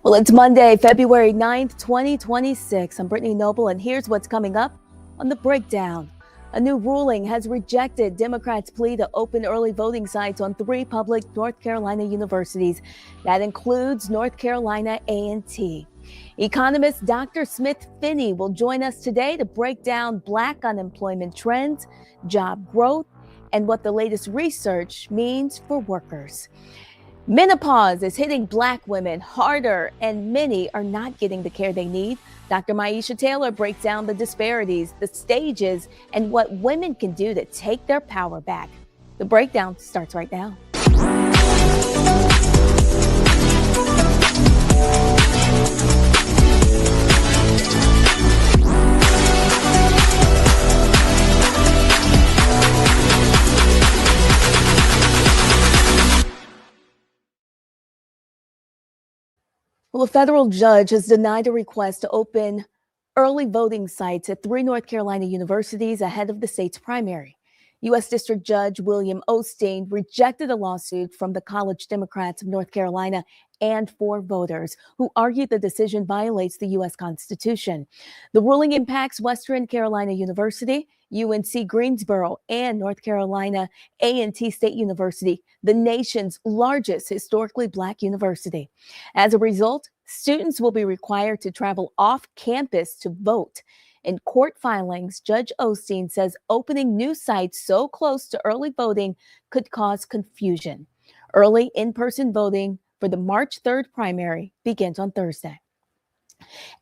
Well, it's Monday, February 9th, 2026. I'm Brittany Noble, and here's what's coming up on The Breakdown. A new ruling has rejected Democrats' plea to open early voting sites on 3 public North Carolina universities. That includes North Carolina A&T. Economist Dr. Finnie will join us today to break down Black unemployment trends, job growth, and what the latest research means for workers. Menopause is hitting Black women harder, and many are not getting the care they need. Dr. Myiesha Taylor breaks down the disparities, the stages, and what women can do to take their power back. The breakdown starts right now. Well, a federal judge has denied a request to open early voting sites at 3 North Carolina universities ahead of the state's primary. U.S. District Judge William Osteen rejected a lawsuit from the College Democrats of North Carolina and 4 voters who argued the decision violates the U.S. Constitution. The ruling impacts Western Carolina University, UNC Greensboro, and North Carolina A&T State University, the nation's largest historically Black university. As a result, students will be required to travel off campus to vote. In court filings, Judge Osteen says opening new sites so close to early voting could cause confusion. Early in-person voting for the March 3rd primary begins on Thursday.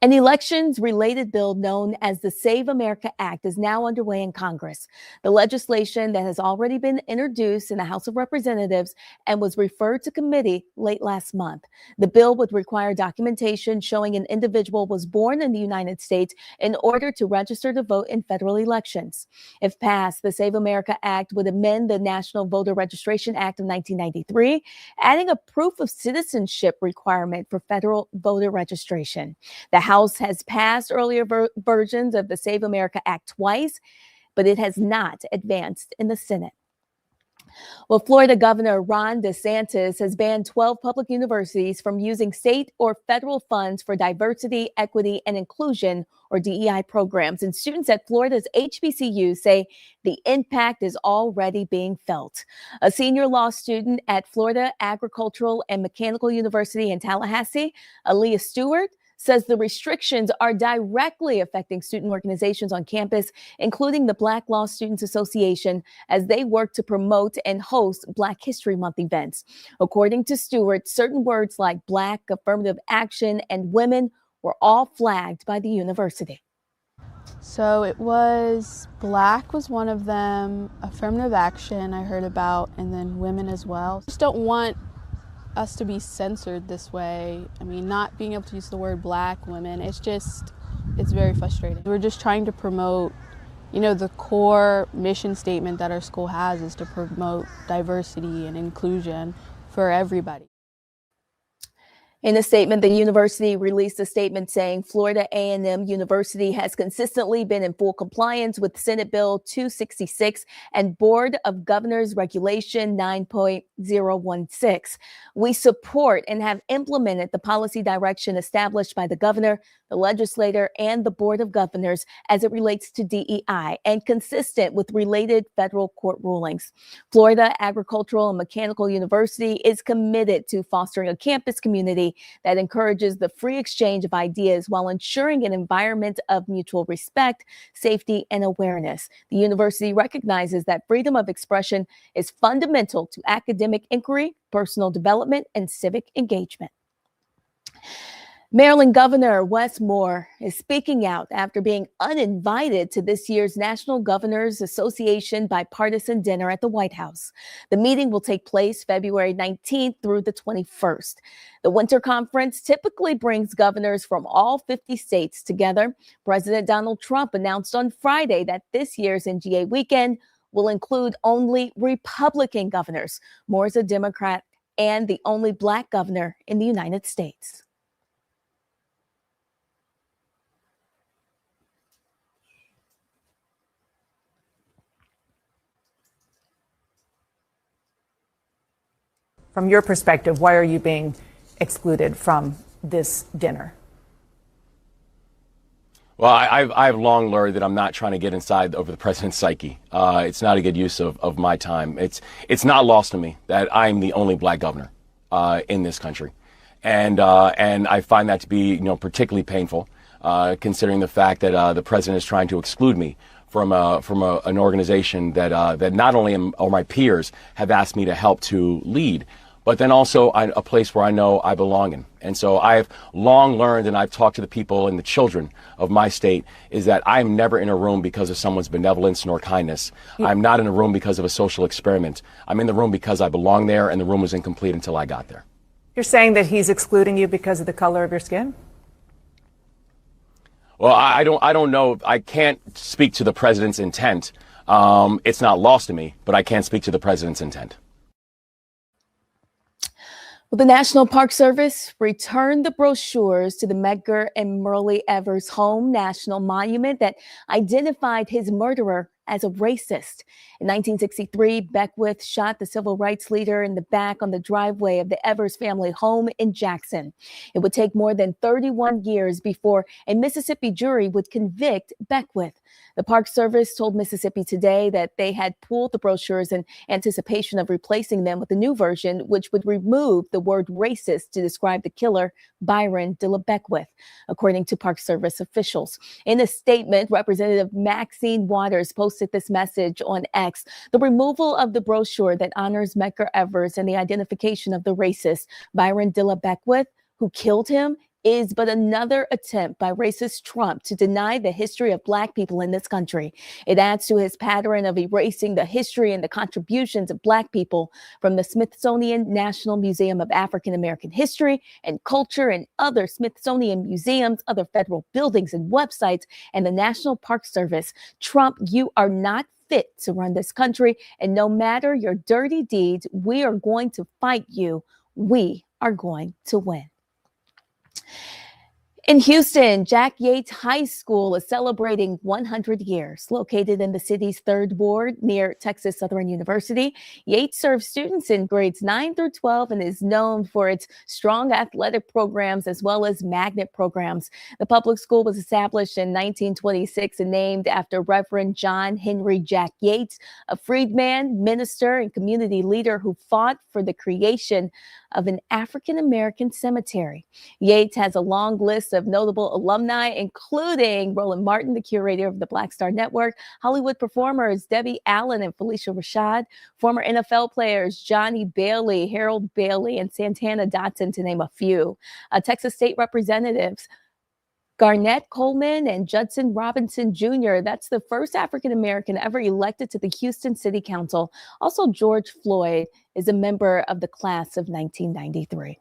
An elections-related bill known as the Save America Act is now underway in Congress. The legislation that has already been introduced in the House of Representatives and was referred to committee late last month. The bill would require documentation showing an individual was born in the United States in order to register to vote in federal elections. If passed, the Save America Act would amend the National Voter Registration Act of 1993, adding a proof of citizenship requirement for federal voter registration. The House has passed earlier versions of the Save America Act twice, but it has not advanced in the Senate. Well, Florida Governor Ron DeSantis has banned 12 public universities from using state or federal funds for diversity, equity, and inclusion, or DEI programs. And students at Florida's HBCU say the impact is already being felt. A senior law student at Florida Agricultural and Mechanical University in Tallahassee, Aaliyah Stewart, says the restrictions are directly affecting student organizations on campus, including the Black Law Students Association, as they work to promote and host Black History Month events. According to Stewart, certain words like Black, affirmative action, and women were all flagged by the university. So it was Black was one of them, affirmative action I heard about, and then women as well. Just don't want us to be censored this way. I mean, not being able to use the word Black, women, it's very frustrating. We're just trying to promote, the core mission statement that our school has is to promote diversity and inclusion for everybody. In a statement, the university released a statement saying Florida A&M University has consistently been in full compliance with Senate Bill 266 and Board of Governors Regulation 9.016. We support and have implemented the policy direction established by the governor, the legislator, and the Board of Governors as it relates to DEI and consistent with related federal court rulings. Florida Agricultural and Mechanical University is committed to fostering a campus community that encourages the free exchange of ideas while ensuring an environment of mutual respect, safety, and awareness. The university recognizes that freedom of expression is fundamental to academic inquiry, personal development, and civic engagement. Maryland Governor Wes Moore is speaking out after being uninvited to this year's National Governors Association bipartisan dinner at the White House. The meeting will take place February 19th through the 21st. The winter conference typically brings governors from all 50 states together. President Donald Trump announced on Friday that this year's NGA weekend will include only Republican governors. Moore is a Democrat and the only Black governor in the United States. From your perspective, why are you being excluded from this dinner? Well, I've long learned that I'm not trying to get inside over the president's psyche. It's not a good use of my time. It's not lost to me that I'm the only black governor in this country, and I find that to be particularly painful, considering the fact that the president is trying to exclude me from an organization that not only are my peers have asked me to help to lead, but then also a place where I know I belong in. And so I've long learned, and I've talked to the people and the children of my state, is that I'm never in a room because of someone's benevolence nor kindness. I'm not in a room because of a social experiment. I'm in the room because I belong there, and the room was incomplete until I got there. You're saying that he's excluding you because of the color of your skin? Well, I don't know. I can't speak to the president's intent. It's not lost to me, but I can't speak to the president's intent. Well, the National Park Service returned the brochures to the Medgar and Myrlie Evers Home National Monument that identified his murderer as a racist. In 1963, Beckwith shot the civil rights leader in the back on the driveway of the Evers family home in Jackson. It would take more than 31 years before a Mississippi jury would convict Beckwith. The Park Service told Mississippi Today that they had pulled the brochures in anticipation of replacing them with a new version, which would remove the word racist to describe the killer, Byron de la Beckwith, according to Park Service officials. In a statement, Representative Maxine Waters posted this message on X: the removal of the brochure that honors Medgar Evers and the identification of the racist, Byron de la Beckwith, who killed him, is but another attempt by racist Trump to deny the history of Black people in this country. It adds to his pattern of erasing the history and the contributions of Black people from the Smithsonian National Museum of African American History and Culture and other Smithsonian museums, other federal buildings and websites, and the National Park Service. Trump, you are not fit to run this country, and no matter your dirty deeds, we are going to fight you. We are going to win. In Houston, Jack Yates High School is celebrating 100 years. Located in the city's 3rd ward near Texas Southern University, Yates serves students in grades 9 through 12 and is known for its strong athletic programs as well as magnet programs. The public school was established in 1926 and named after Reverend John Henry Jack Yates, a freedman, minister, and community leader who fought for the creation of an African-American cemetery. Yates has a long list of notable alumni, including Roland Martin, the curator of the Black Star Network, Hollywood performers Debbie Allen and Felicia Rashad, former NFL players Johnny Bailey, Harold Bailey, and Santana Dotson, to name a few. Texas state representatives Garnett Coleman and Judson Robinson Jr. That's the first African-American ever elected to the Houston City Council. Also, George Floyd is a member of the class of 1993.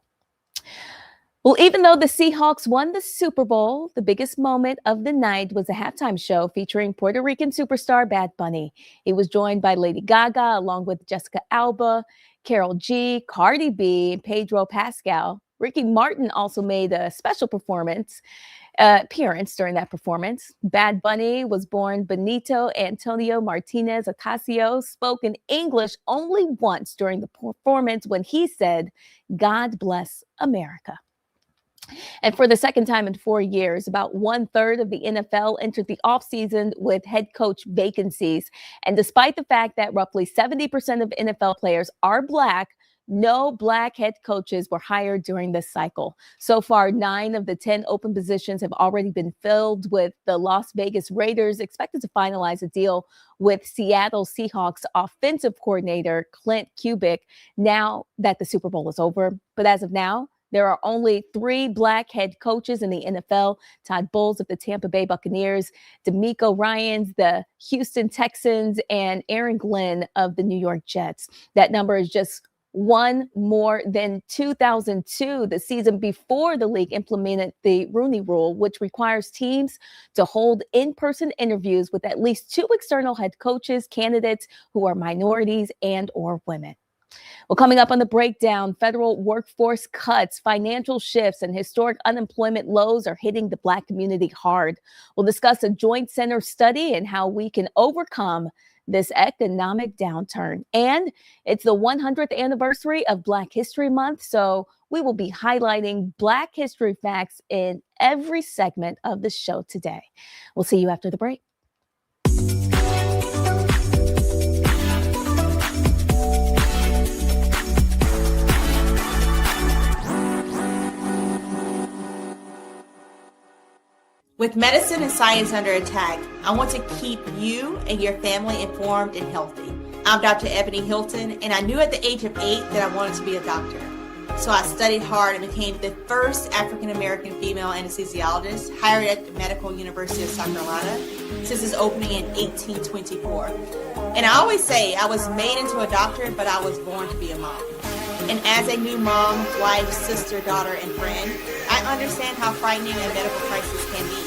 Well, even though the Seahawks won the Super Bowl, the biggest moment of the night was a halftime show featuring Puerto Rican superstar Bad Bunny. He was joined by Lady Gaga, along with Jessica Alba, Karol G, Cardi B, and Pedro Pascal. Ricky Martin also made a special appearance during that performance. Bad Bunny was born Benito Antonio Martinez Ocasio, spoke in English only once during the performance when he said, "God bless America." And for the second time in 4 years, about 1/3 of the NFL entered the offseason with head coach vacancies. And despite the fact that roughly 70% of NFL players are Black, no Black head coaches were hired during this cycle. So far, 9 of the 10 open positions have already been filled, with the Las Vegas Raiders expected to finalize a deal with Seattle Seahawks offensive coordinator Clint Kubiak now that the Super Bowl is over. But as of now, there are only 3 Black head coaches in the NFL: Todd Bowles of the Tampa Bay Buccaneers, DeMeco Ryans, the Houston Texans, and Aaron Glenn of the New York Jets. That number is just one more than 2002, the season before the league implemented the Rooney Rule, which requires teams to hold in-person interviews with at least 2 external head coaches candidates who are minorities and or women. Well, coming up on the breakdown, federal workforce cuts, financial shifts, and historic unemployment lows are hitting the Black community hard. We'll discuss a Joint Center study and how we can overcome this economic downturn. And it's the 100th anniversary of Black History Month, so we will be highlighting Black history facts in every segment of the show today. We'll see you after the break. With medicine and science under attack, I want to keep you and your family informed and healthy. I'm Dr. Ebony Hilton, and I knew at the age of 8 that I wanted to be a doctor. So I studied hard and became the first African-American female anesthesiologist hired at the Medical University of South Carolina since its opening in 1824. And I always say I was made into a doctor, but I was born to be a mom. And as a new mom, wife, sister, daughter, and friend, I understand how frightening a medical crisis can be.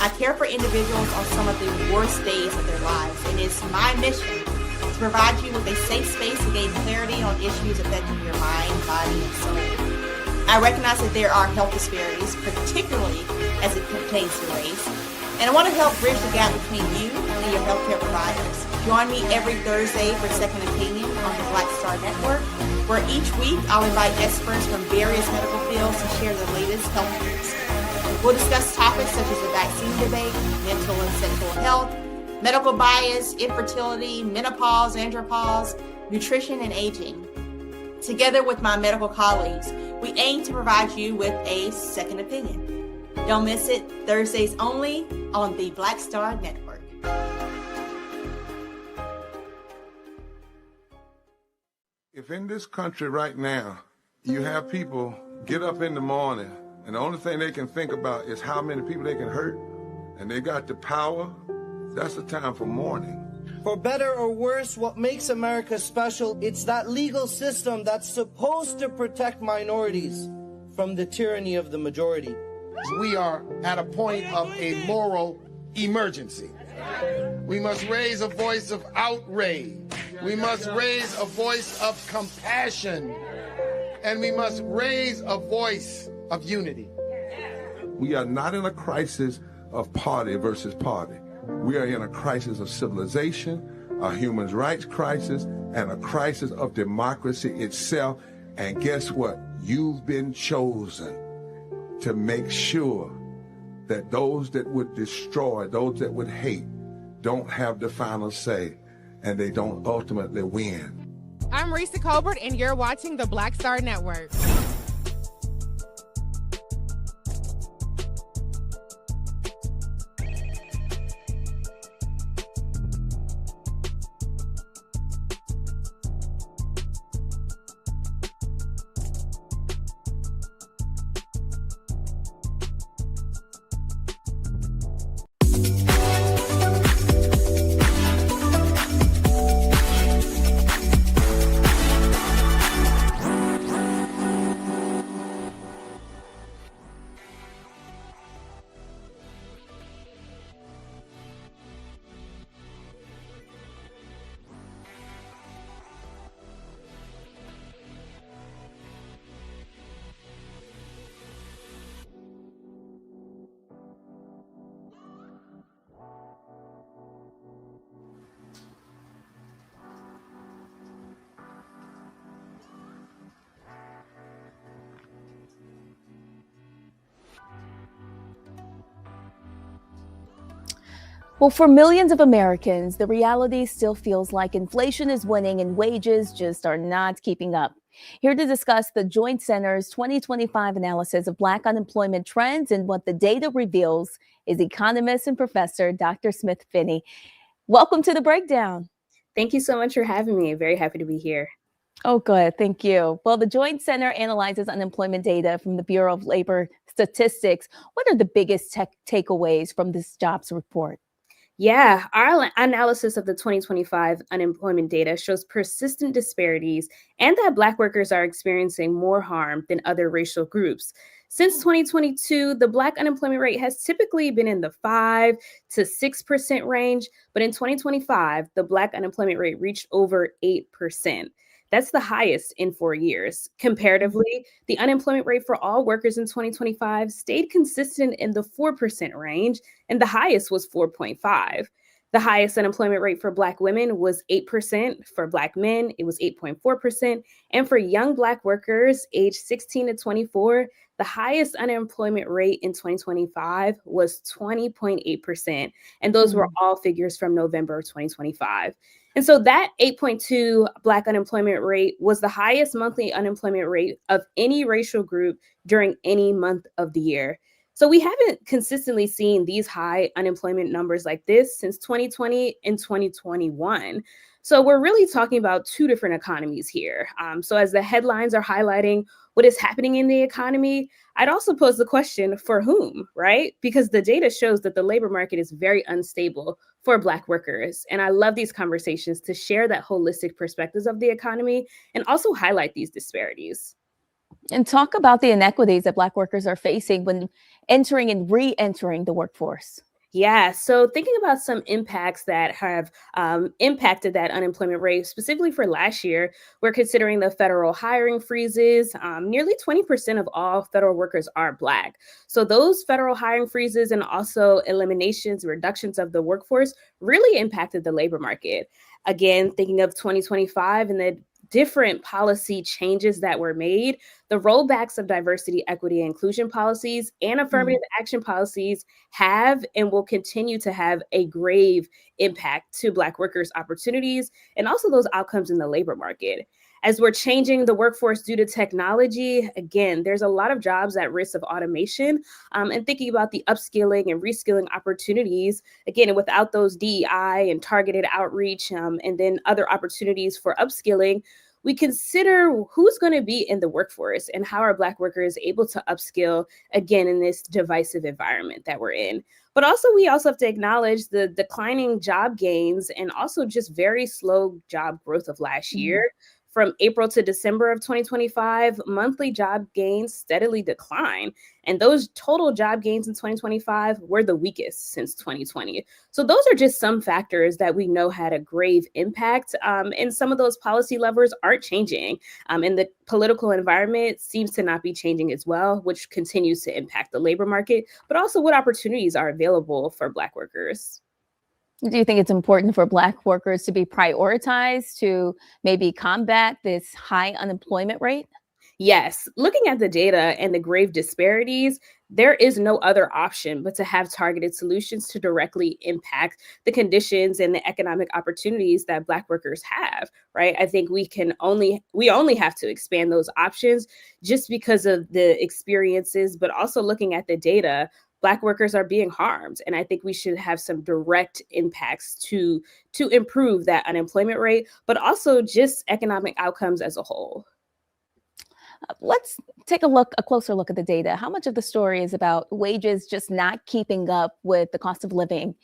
I care for individuals on some of the worst days of their lives, and it's my mission to provide you with a safe space to gain clarity on issues affecting your mind, body, and soul. I recognize that there are health disparities, particularly as it pertains to race, and I want to help bridge the gap between you and your healthcare providers. Join me every Thursday for Second Opinion on the Black Star Network, where each week I'll invite experts from various medical fields to share the latest health news. We'll discuss topics such as the vaccine debate, mental and sexual health, medical bias, infertility, menopause, andropause, nutrition, and aging. Together with my medical colleagues, we aim to provide you with a second opinion. Don't miss it, Thursdays only on the Black Star Network. If in this country right now, you have people get up in the morning and the only thing they can think about is how many people they can hurt, and they got the power, that's the time for mourning. For better or worse, what makes America special, it's that legal system that's supposed to protect minorities from the tyranny of the majority. We are at a point of a moral emergency. We must raise a voice of outrage. We must raise a voice of compassion. And we must raise a voice of unity. We are not in a crisis of party versus party. We are in a crisis of civilization, a human rights crisis, and a crisis of democracy itself. And guess what? You've been chosen to make sure that those that would destroy, those that would hate, don't have the final say, and they don't ultimately win. I'm Risa Colbert, and you're watching the Black Star Network. Well, for millions of Americans, the reality still feels like inflation is winning and wages just are not keeping up. Here to discuss the Joint Center's 2025 analysis of Black unemployment trends and what the data reveals is economist and professor Dr. Smith Finnie. Welcome to the breakdown. Thank you so much for having me. Very happy to be here. Oh, good. Thank you. Well, the Joint Center analyzes unemployment data from the Bureau of Labor Statistics. What are the biggest takeaways from this jobs report? Yeah, our analysis of the 2025 unemployment data shows persistent disparities and that Black workers are experiencing more harm than other racial groups. Since 2022, the Black unemployment rate has typically been in the 5 to 6% range, but in 2025, the Black unemployment rate reached over 8%. That's the highest in 4 years. Comparatively, the unemployment rate for all workers in 2025 stayed consistent in the 4% range, and the highest was 4.5. The highest unemployment rate for Black women was 8%. For Black men, it was 8.4%. And for young Black workers aged 16 to 24, the highest unemployment rate in 2025 was 20.8%. And those were all figures from November of 2025. And so that 8.2 Black unemployment rate was the highest monthly unemployment rate of any racial group during any month of the year. So we haven't consistently seen these high unemployment numbers like this since 2020 and 2021. So we're really talking about two different economies here. So as the headlines are highlighting what is happening in the economy, I'd also pose the question, for whom, right? Because the data shows that the labor market is very unstable for Black workers. And I love these conversations to share that holistic perspectives of the economy and also highlight these disparities. And talk about the inequities that Black workers are facing when entering and re-entering the workforce. Yeah, so thinking about some impacts that have impacted that unemployment rate, specifically for last year, we're considering the federal hiring freezes. Nearly 20% of all federal workers are Black. So those federal hiring freezes and also eliminations, reductions of the workforce really impacted the labor market. Again, thinking of 2025 and the different policy changes that were made, the rollbacks of diversity, equity, and inclusion policies and affirmative action policies have and will continue to have a grave impact to Black workers' opportunities and also those outcomes in the labor market. As we're changing the workforce due to technology, again, there's a lot of jobs at risk of automation, and thinking about the upskilling and reskilling opportunities, again, without those DEI and targeted outreach, and then other opportunities for upskilling, we consider who's going to be in the workforce and how are Black workers able to upskill, again, in this divisive environment that we're in. But also, we also have to acknowledge the declining job gains and also just very slow job growth of last year. From April to December of 2025, monthly job gains steadily declined. And those total job gains in 2025 were the weakest since 2020. So those are just some factors that we know had a grave impact. And some of those policy levers aren't changing. And the political environment seems to not be changing as well, which continues to impact the labor market, but also what opportunities are available for Black workers. Do you think it's important for Black workers to be prioritized to maybe combat this high unemployment rate? Yes, looking at the data and the grave disparities, there is no other option but to have targeted solutions to directly impact the conditions and the economic opportunities that Black workers have, right? I think we only have to expand those options just because of the experiences, but also looking at the data, Black workers are being harmed. And I think we should have some direct impacts to improve that unemployment rate, but also just economic outcomes as a whole. Let's take a closer look at the data. How much of the story is about wages just not keeping up with the cost of living?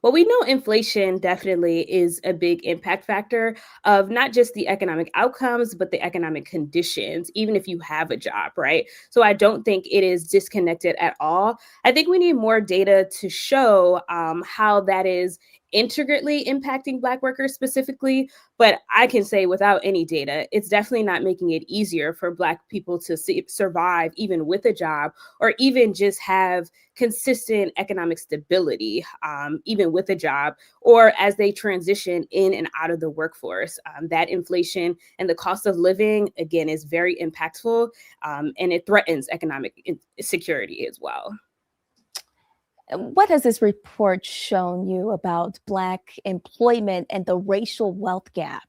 Well, we know inflation definitely is a big impact factor of not just the economic outcomes, but the economic conditions, even if you have a job, right? So I don't think it is disconnected at all. I think we need more data to show how that is integrally impacting Black workers specifically. But I can say without any data, it's definitely not making it easier for Black people to survive even with a job or even just have consistent economic stability, even with a job, or as they transition in and out of the workforce. That inflation and the cost of living, again, is very impactful, and it threatens economic security as well. What has this report shown you about Black employment and the racial wealth gap?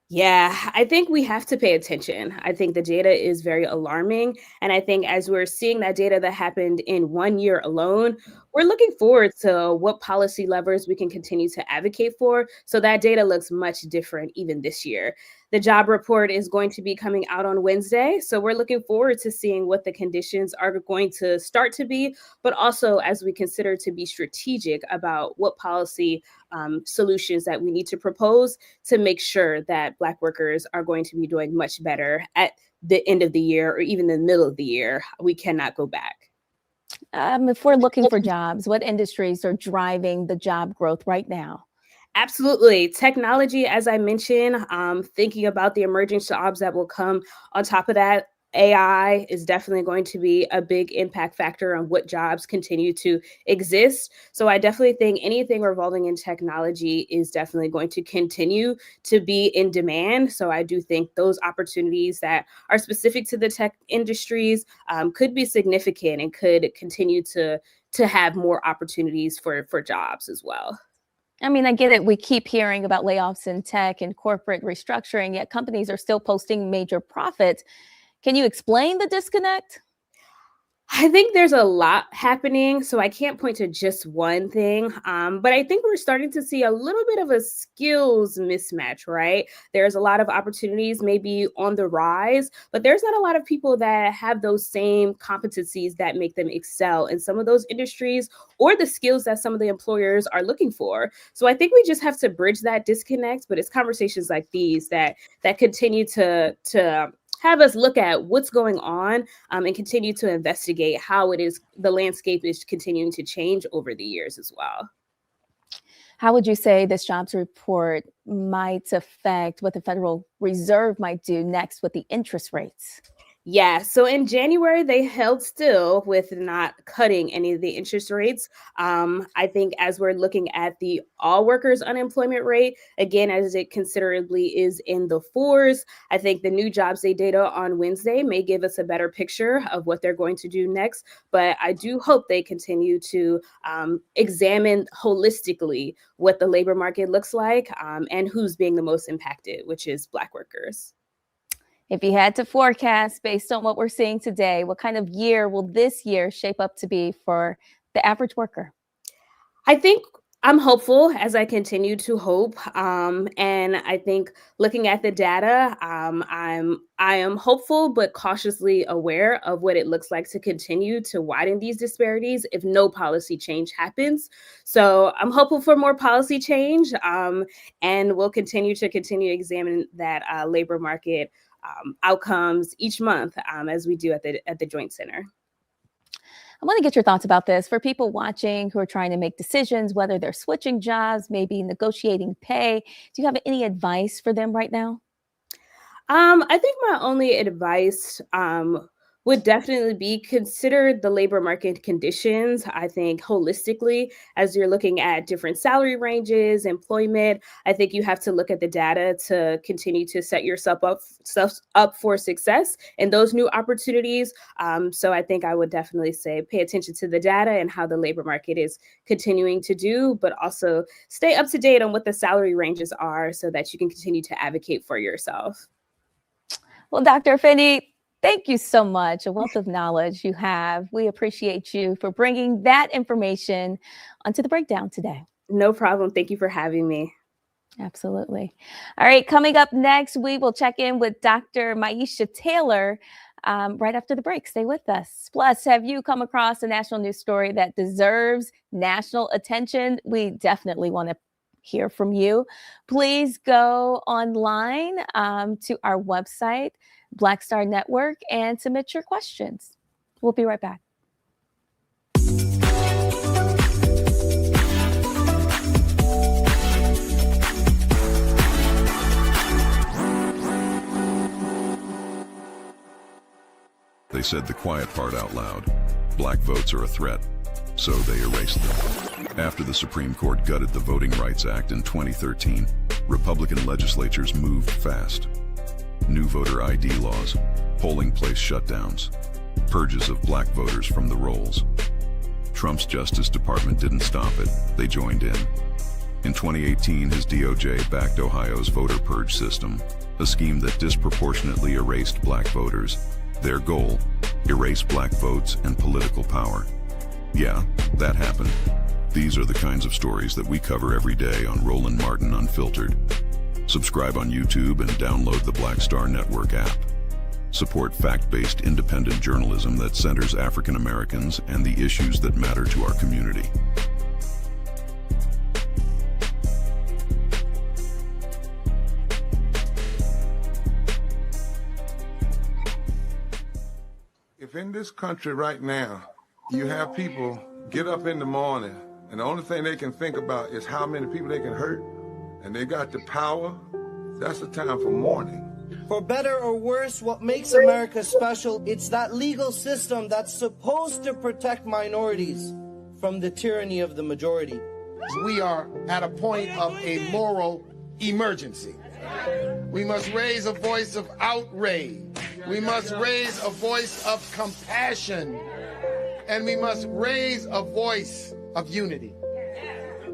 Yeah, I think we have to pay attention. I think the data is very alarming. And I think as we're seeing that data that happened in 1 year alone, we're looking forward to what policy levers we can continue to advocate for. So that data looks much different even this year. The job report is going to be coming out on Wednesday. So we're looking forward to seeing what the conditions are going to start to be, but also as we consider to be strategic about what policy solutions that we need to propose to make sure that Black workers are going to be doing much better at the end of the year or even the middle of the year. We cannot go back. If we're looking for jobs, what industries are driving the job growth right now? Absolutely. Technology, as I mentioned, thinking about the emerging jobs that will come on top of that. AI is definitely going to be a big impact factor on what jobs continue to exist. So I definitely think anything revolving in technology is definitely going to continue to be in demand. So I do think those opportunities that are specific to the tech industries could be significant and could continue to have more opportunities for jobs as well. I mean, I get it. We keep hearing about layoffs in tech and corporate restructuring, yet companies are still posting major profits. Can you explain the disconnect? I think there's a lot happening, so I can't point to just one thing. But I think we're starting to see a little bit of a skills mismatch, right? There's a lot of opportunities maybe on the rise, but there's not a lot of people that have those same competencies that make them excel in some of those industries or the skills that some of the employers are looking for. So I think we just have to bridge that disconnect. But it's conversations like these that continue to have us look at what's going on and continue to investigate how it is the landscape is continuing to change over the years as well. How would you say this jobs report might affect what the Federal Reserve might do next with the interest rates? Yeah, so in January, they held still with not cutting any of the interest rates. I think as we're looking at the all workers unemployment rate, again, as it considerably is in the fours, I think the new jobs day data on Wednesday may give us a better picture of what they're going to do next. But I do hope they continue to examine holistically what the labor market looks like and who's being the most impacted, which is Black workers. If you had to forecast based on what we're seeing today, what kind of year will this year shape up to be for the average worker? I think I'm hopeful as I continue to hope. And I think looking at the data, I am hopeful but cautiously aware of what it looks like to continue to widen these disparities if no policy change happens. So I'm hopeful for more policy change, and we'll continue to examine that labor market outcomes each month as we do at the Joint Center. I want to get your thoughts about this. For people watching who are trying to make decisions, whether they're switching jobs, maybe negotiating pay, do you have any advice for them right now? I think my only advice would definitely be consider the labor market conditions. I think holistically, as you're looking at different salary ranges, employment, I think you have to look at the data to continue to set yourself up for success in those new opportunities. So I think I would definitely say pay attention to the data and how the labor market is continuing to do, but also stay up to date on what the salary ranges are so that you can continue to advocate for yourself. Well, Dr. Finnie, thank you so much. A wealth of knowledge you have. We appreciate you for bringing that information onto the breakdown today. No problem. Thank you for having me. Absolutely. All right. Coming up next, we will check in with Dr. Myiesha Taylor right after the break. Stay with us. Plus, have you come across a national news story that deserves national attention? We definitely want to hear from you. Please go online to our website, Black Star Network, and submit your questions. We'll be right back. They said the quiet part out loud. Black votes are a threat, so they erased them. After the Supreme Court gutted the Voting Rights Act in 2013, Republican legislatures moved fast. New voter ID laws, polling place shutdowns, purges of black voters from the rolls. Trump's Justice Department didn't stop it, they joined in. In 2018, his DOJ backed Ohio's voter purge system, a scheme that disproportionately erased black voters. Their goal, erase black votes and political power. Yeah, that happened. These are the kinds of stories that we cover every day on Roland Martin Unfiltered. Subscribe on YouTube and download the Black Star Network app. Support fact-based independent journalism that centers African Americans and the issues that matter to our community. If in this country right now, you have people get up in the morning and the only thing they can think about is how many people they can hurt, and they got the power, that's the time for mourning. For better or worse, what makes America special, it's that legal system that's supposed to protect minorities from the tyranny of the majority. We are at a point of a moral emergency. We must raise a voice of outrage. We must raise a voice of compassion. And we must raise a voice of unity.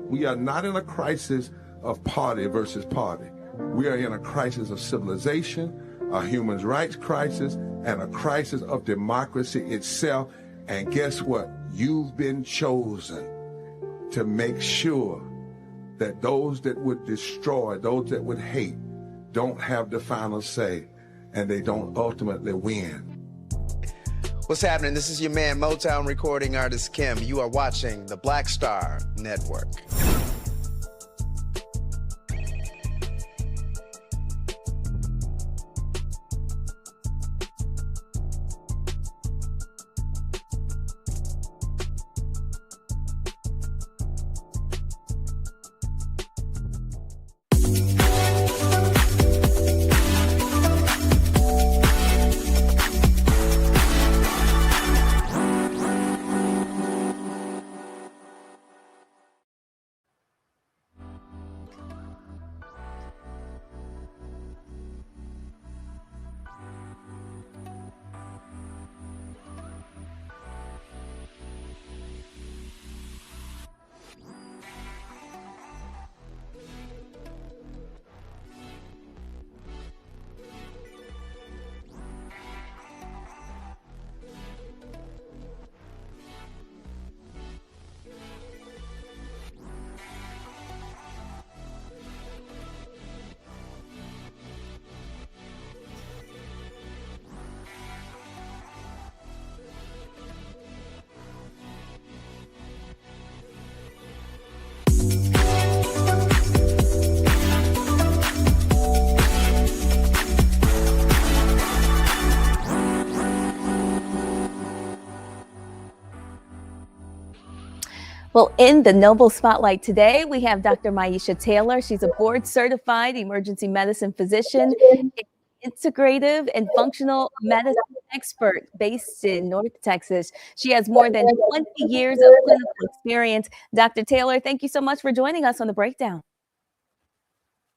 We are not in a crisis of party versus party. We are in a crisis of civilization, a human rights crisis, and a crisis of democracy itself. And guess what? You've been chosen to make sure that those that would destroy, those that would hate, don't have the final say, and they don't ultimately win. What's happening? This is your man, Motown recording artist Kim. You are watching the Black Star Network. Well, in the Noble Spotlight today, we have Dr. Myiesha Taylor. She's a board-certified emergency medicine physician, integrative and functional medicine expert based in North Texas. She has more than 20 years of clinical experience. Dr. Taylor, thank you so much for joining us on The Breakdown.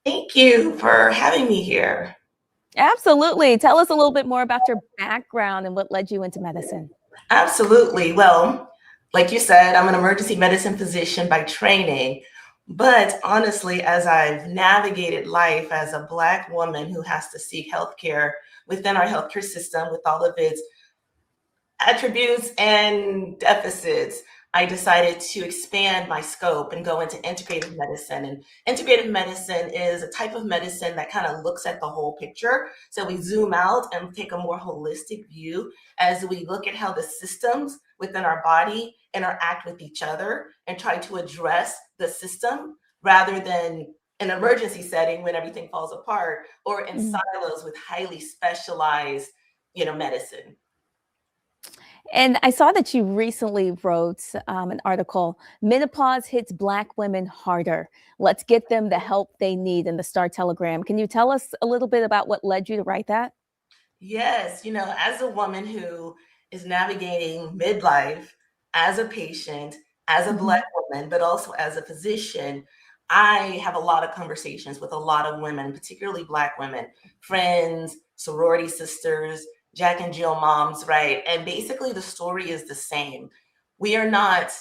Thank you for having me here. Absolutely. Tell us a little bit more about your background and what led you into medicine. Absolutely. Well, like you said, I'm an emergency medicine physician by training, but honestly, as I've navigated life as a Black woman who has to seek healthcare within our healthcare system with all of its attributes and deficits, I decided to expand my scope and go into integrative medicine. And integrative medicine is a type of medicine that kind of looks at the whole picture. So we zoom out and take a more holistic view as we look at how the systems within our body interact with each other and try to address the system rather than an emergency setting when everything falls apart, or in silos with highly specialized, medicine. And I saw that you recently wrote an article, Menopause Hits Black Women Harder. Let's get them the help they need, in the Star Telegram. Can you tell us a little bit about what led you to write that? Yes, as a woman who is navigating midlife, as a patient, as a Black woman, but also as a physician, I have a lot of conversations with a lot of women, particularly Black women, friends, sorority sisters, Jack and Jill moms, right? And basically the story is the same. We are not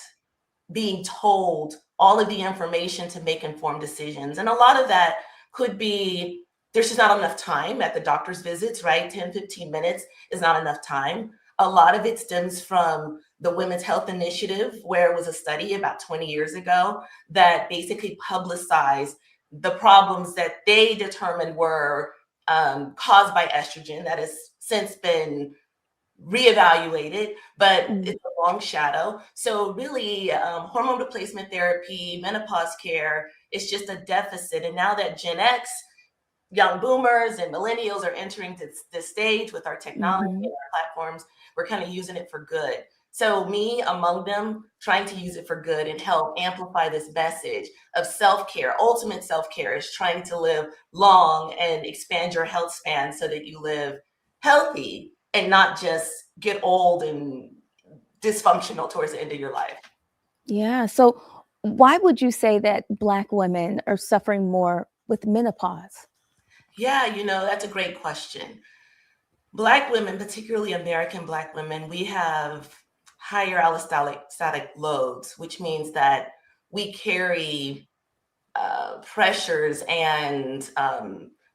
being told all of the information to make informed decisions. And a lot of that could be, there's just not enough time at the doctor's visits, right? 10, 15 minutes is not enough time. A lot of it stems from the Women's Health Initiative, where it was a study about 20 years ago that basically publicized the problems that they determined were caused by estrogen that has since been reevaluated, but it's a long shadow. So really, hormone replacement therapy, menopause care is just a deficit. And now that Gen X, young boomers and millennials are entering this stage with our technology and our platforms, we're kind of using it for good. So me among them, trying to use it for good and help amplify this message of self-care. Ultimate self-care is trying to live long and expand your health span so that you live healthy and not just get old and dysfunctional towards the end of your life. Yeah. So why would you say that Black women are suffering more with menopause? Yeah, that's a great question. Black women, particularly American Black women, we have higher allostatic loads, which means that we carry pressures and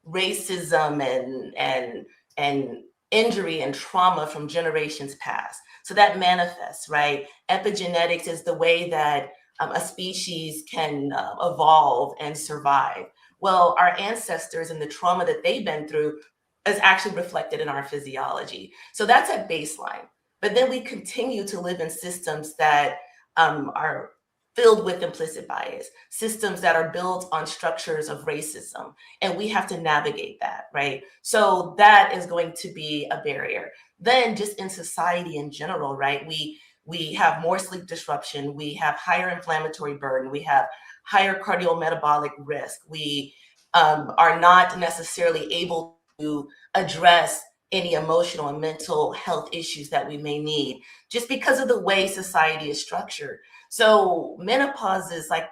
racism and injury and trauma from generations past. So that manifests, right? Epigenetics is the way that a species can evolve and survive. Well, our ancestors and the trauma that they've been through is actually reflected in our physiology. So that's at baseline. But then we continue to live in systems that are filled with implicit bias, systems that are built on structures of racism. And we have to navigate that, right? So that is going to be a barrier. Then just in society in general, right? We have more sleep disruption, we have higher inflammatory burden, we have higher cardiometabolic risk. We are not necessarily able to address any emotional and mental health issues that we may need just because of the way society is structured. So menopause is like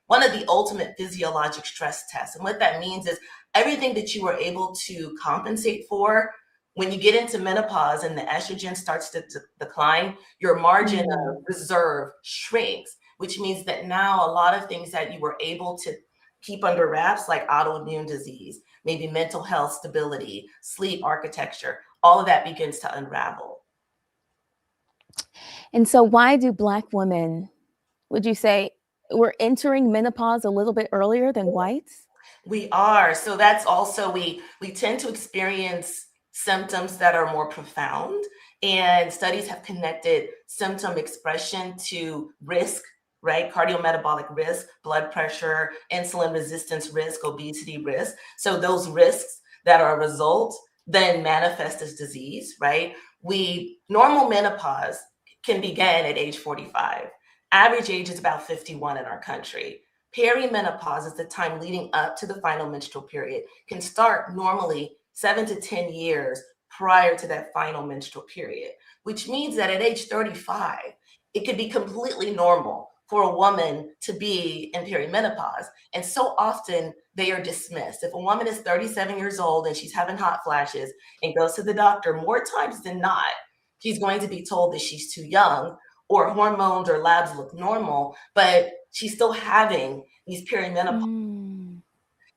one of the ultimate physiologic stress tests. And what that means is everything that you were able to compensate for when you get into menopause and the estrogen starts to decline, your margin of reserve shrinks, which means that now a lot of things that you were able to keep under wraps, like autoimmune disease, maybe mental health stability, sleep architecture, all of that begins to unravel. And so why do Black women, would you say, we're entering menopause a little bit earlier than whites? We are. So that's also, we tend to experience symptoms that are more profound, and studies have connected symptom expression to risk, right? Cardiometabolic risk, blood pressure, insulin resistance risk, obesity risk. So those risks that are a result then manifest as disease, right? Normal menopause can begin at age 45. Average age is about 51 in our country. Perimenopause is the time leading up to the final menstrual period, can start normally 7 to 10 years prior to that final menstrual period, which means that at age 35, it could be completely normal for a woman to be in perimenopause. And so often they are dismissed. If a woman is 37 years old and she's having hot flashes and goes to the doctor, more times than not, she's going to be told that she's too young, or hormones or labs look normal, but she's still having these perimenopause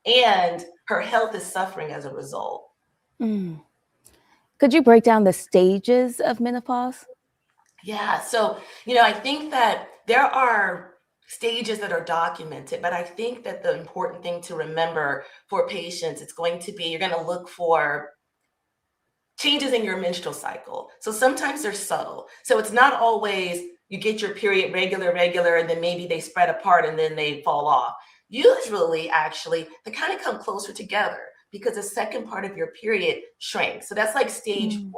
and her health is suffering as a result. Could you break down the stages of menopause? Yeah, so, I think that there are stages that are documented, but I think that the important thing to remember for patients, it's going to be, you're going to look for changes in your menstrual cycle. So sometimes they're subtle. So it's not always you get your period regular, and then maybe they spread apart and then they fall off. Usually, actually, they kind of come closer together because the second part of your period shrinks. So that's like stage 1.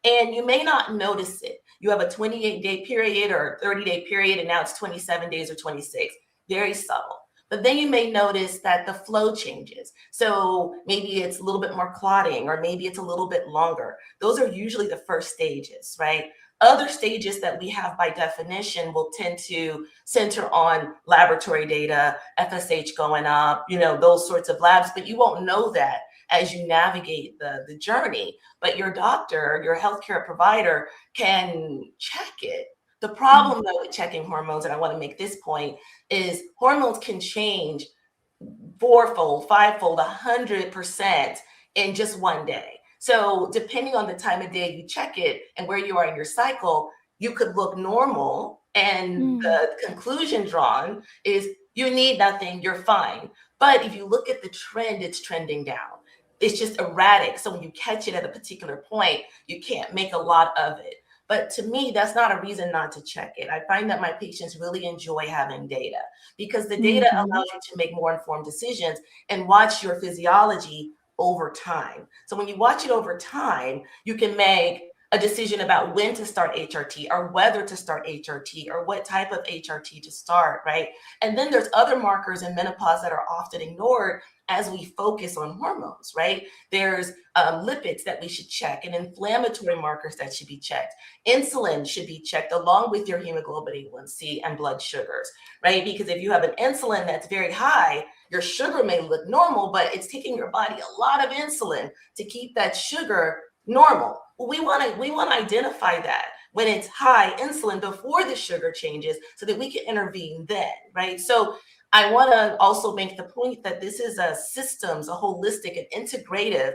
And you may not notice it. You have a 28-day period or 30-day period, and now it's 27 days or 26. Very subtle. But then you may notice that the flow changes. So maybe it's a little bit more clotting, or maybe it's a little bit longer. Those are usually the first stages, right? Other stages that we have by definition will tend to center on laboratory data, FSH going up, those sorts of labs, but you won't know that as you navigate the journey. But your doctor, your healthcare provider can check it. The problem though with checking hormones, and I want to make this point, is hormones can change 4-fold, 5-fold, 100% in just one day. So depending on the time of day you check it and where you are in your cycle, you could look normal, and the conclusion drawn is you need nothing, you're fine. But if you look at the trend, it's trending down. It's just erratic. So when you catch it at a particular point, you can't make a lot of it. But to me, that's not a reason not to check it. I find that my patients really enjoy having data because the data allows you to make more informed decisions and watch your physiology over time. So when you watch it over time, you can make a decision about when to start HRT or whether to start HRT or what type of HRT to start, right? And then there's other markers in menopause that are often ignored as we focus on hormones, right? There's lipids that we should check and inflammatory markers that should be checked. Insulin should be checked along with your hemoglobin A1C and blood sugars, right? Because if you have an insulin that's very high, your sugar may look normal, but it's taking your body a lot of insulin to keep that sugar normal. Well, we want to identify that when it's high insulin before the sugar changes so that we can intervene then, right? So I want to also make the point that this is a systems, a holistic and integrative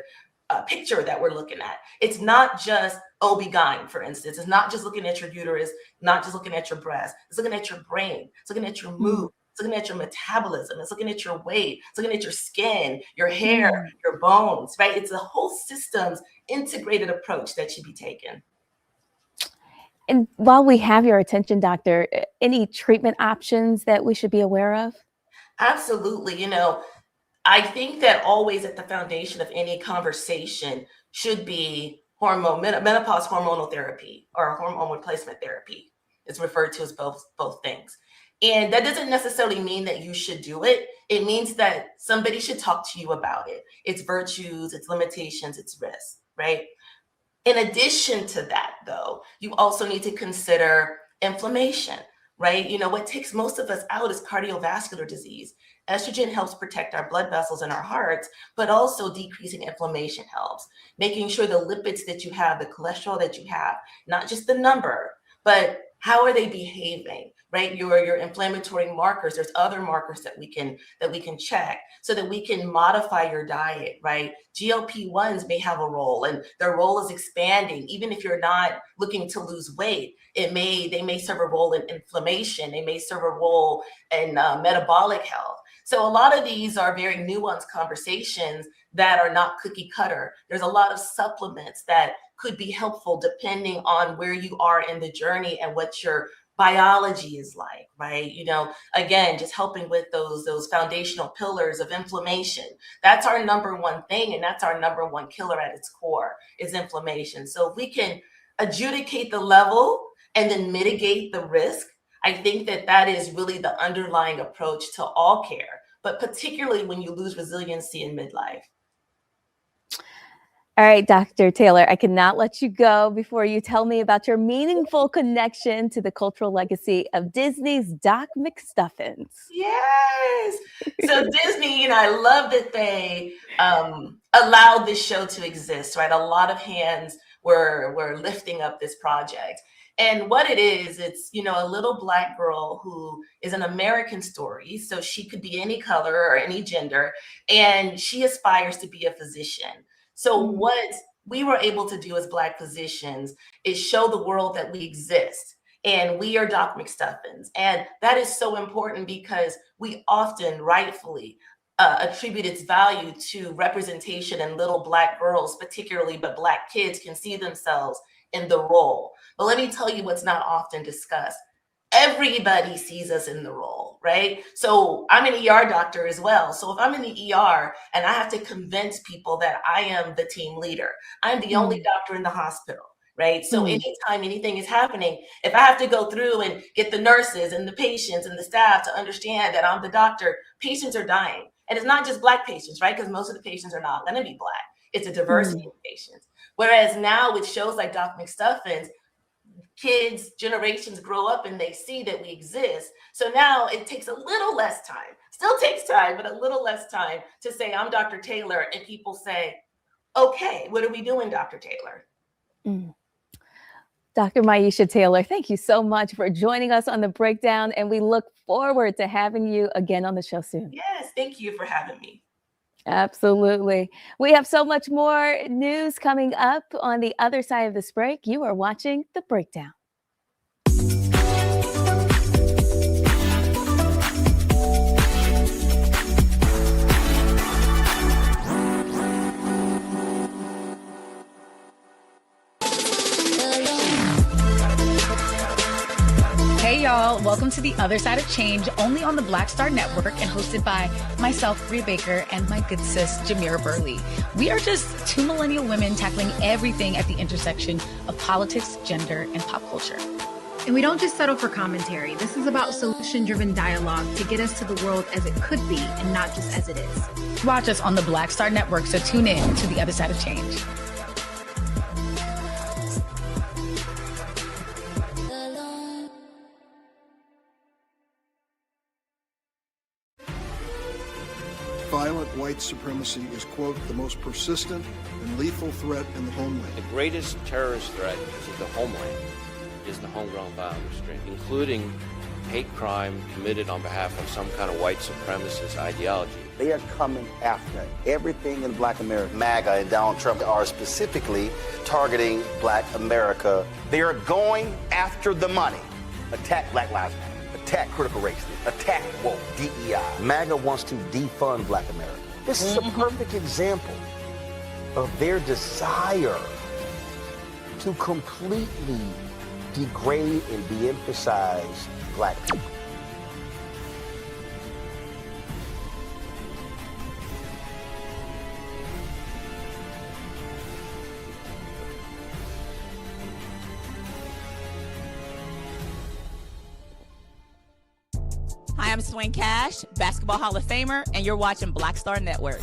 picture that we're looking at. It's not just OB-GYN, for instance. It's not just looking at your uterus, not just looking at your breast. It's looking at your brain. It's looking at your mood. It's looking at your metabolism. It's looking at your weight. It's looking at your skin, your hair, your bones, right? It's a whole systems integrated approach that should be taken. And while we have your attention, doctor, any treatment options that we should be aware of? Absolutely. You know, I think that always at the foundation of any conversation should be menopause hormonal therapy or hormone replacement therapy. It's referred to as both things. And that doesn't necessarily mean that you should do it. It means that somebody should talk to you about it. Its virtues, its limitations, its risks, right? In addition to that, though, you also need to consider inflammation, right? You know, what takes most of us out is cardiovascular disease. Estrogen helps protect our blood vessels and our hearts, but also decreasing inflammation helps. Making sure the lipids that you have, the cholesterol that you have, not just the number, but how are they behaving, right? Your inflammatory markers, there's other markers that we can check so that we can modify your diet, right? GLP-1s may have a role and their role is expanding. Even if you're not looking to lose weight, they may serve a role in inflammation. They may serve a role in metabolic health. So a lot of these are very nuanced conversations that are not cookie cutter. There's a lot of supplements that could be helpful depending on where you are in the journey and what your biology is like, right? You know, again, just helping with those foundational pillars of inflammation. That's our number one thing, and that's our number one killer at its core is inflammation. So if we can adjudicate the level and then mitigate the risk, I think that is really the underlying approach to all care, but particularly when you lose resiliency in midlife. All right, Dr. Taylor, I cannot let you go before you tell me about your meaningful connection to the cultural legacy of Disney's Doc McStuffins. Yes. So Disney, you know, I love that they allowed this show to exist, right? A lot of hands were lifting up this project. And what it is, it's, you know, a little Black girl who is an American story. So she could be any color or any gender, and she aspires to be a physician. So what we were able to do as Black physicians is show the world that we exist and we are Doc McStuffins. And that is so important because we often rightfully attribute its value to representation in little Black girls, particularly, but Black kids can see themselves in the role. But let me tell you what's not often discussed. Everybody sees us in the role, right? So I'm an ER doctor as well. So if I'm in the ER and I have to convince people that I am the team leader, I'm the only doctor in the hospital, right? So anytime anything is happening, if I have to go through and get the nurses and the patients and the staff to understand that I'm the doctor, patients are dying. And it's not just Black patients, right? Because most of the patients are not going to be Black. It's a diversity of patients. Whereas now with shows like Doc McStuffins, kids, generations grow up and they see that we exist. So now it takes a little less time, still takes time, but a little less time to say, I'm Dr. Taylor. And people say, okay, what are we doing, Dr. Taylor? Dr. Myiesha Taylor, thank you so much for joining us on The Breakdown. And we look forward to having you again on the show soon. Yes, thank you for having me. Absolutely. We have so much more news coming up on the other side of this break. You are watching The Breakdown. Hey y'all, welcome to The Other Side of Change, only on the Black Star Network and hosted by myself, Bria Baker, and my good sis, Jamira Burley. We are just two millennial women tackling everything at the intersection of politics, gender, and pop culture. And we don't just settle for commentary. This is about solution-driven dialogue to get us to the world as it could be and not just as it is. Watch us on the Black Star Network, so tune in to The Other Side of Change. Violent white supremacy is, quote, the most persistent and lethal threat in the homeland. The greatest terrorist threat to the homeland is the homegrown violence stream, including hate crime committed on behalf of some kind of white supremacist ideology. They are coming after everything in Black America. MAGA and Donald Trump are specifically targeting Black America. They are going after the money. Attack Black Lives Matter. Attack critical race theory, attack woke, DEI. MAGA wants to defund Black America. This is a perfect example of their desire to completely degrade and de-emphasize Black people. Hi, I'm Swing Cash, Basketball Hall of Famer, and you're watching Black Star Network.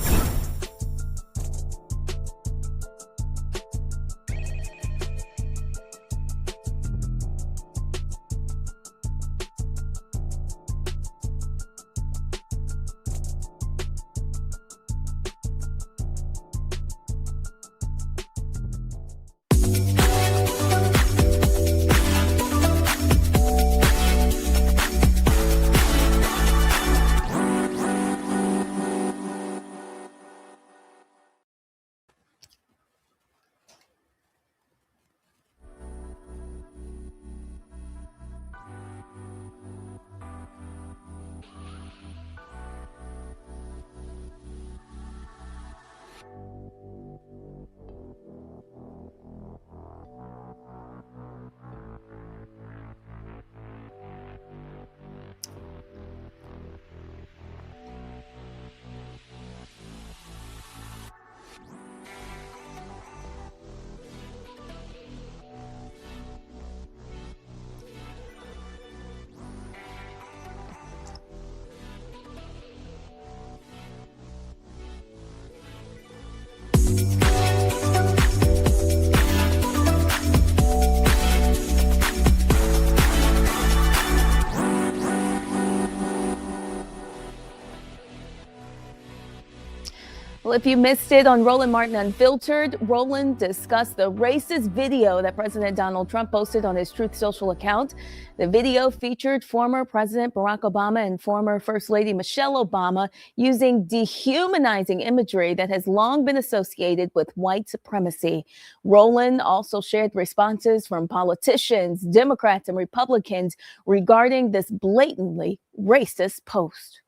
Well, if you missed it on Roland Martin Unfiltered, Roland discussed the racist video that President Donald Trump posted on his Truth Social account. The video featured former President Barack Obama and former First Lady Michelle Obama using dehumanizing imagery that has long been associated with white supremacy. Roland also shared responses from politicians, Democrats, and Republicans regarding this blatantly racist post.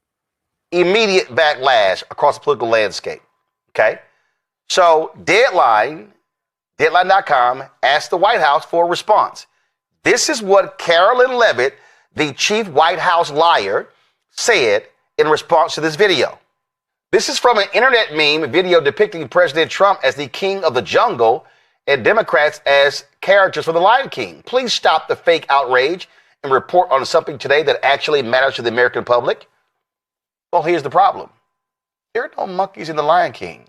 Immediate backlash across the political landscape. Okay? So Deadline.com asked the White House for a response. This is what Carolyn Levitt, the chief White House liar, said in response to this video. This is from an internet meme video depicting President Trump as the king of the jungle and Democrats as characters for the Lion King. Please stop the fake outrage and report on something today that actually matters to the American public. Well, here's the problem. There are no monkeys in the Lion King.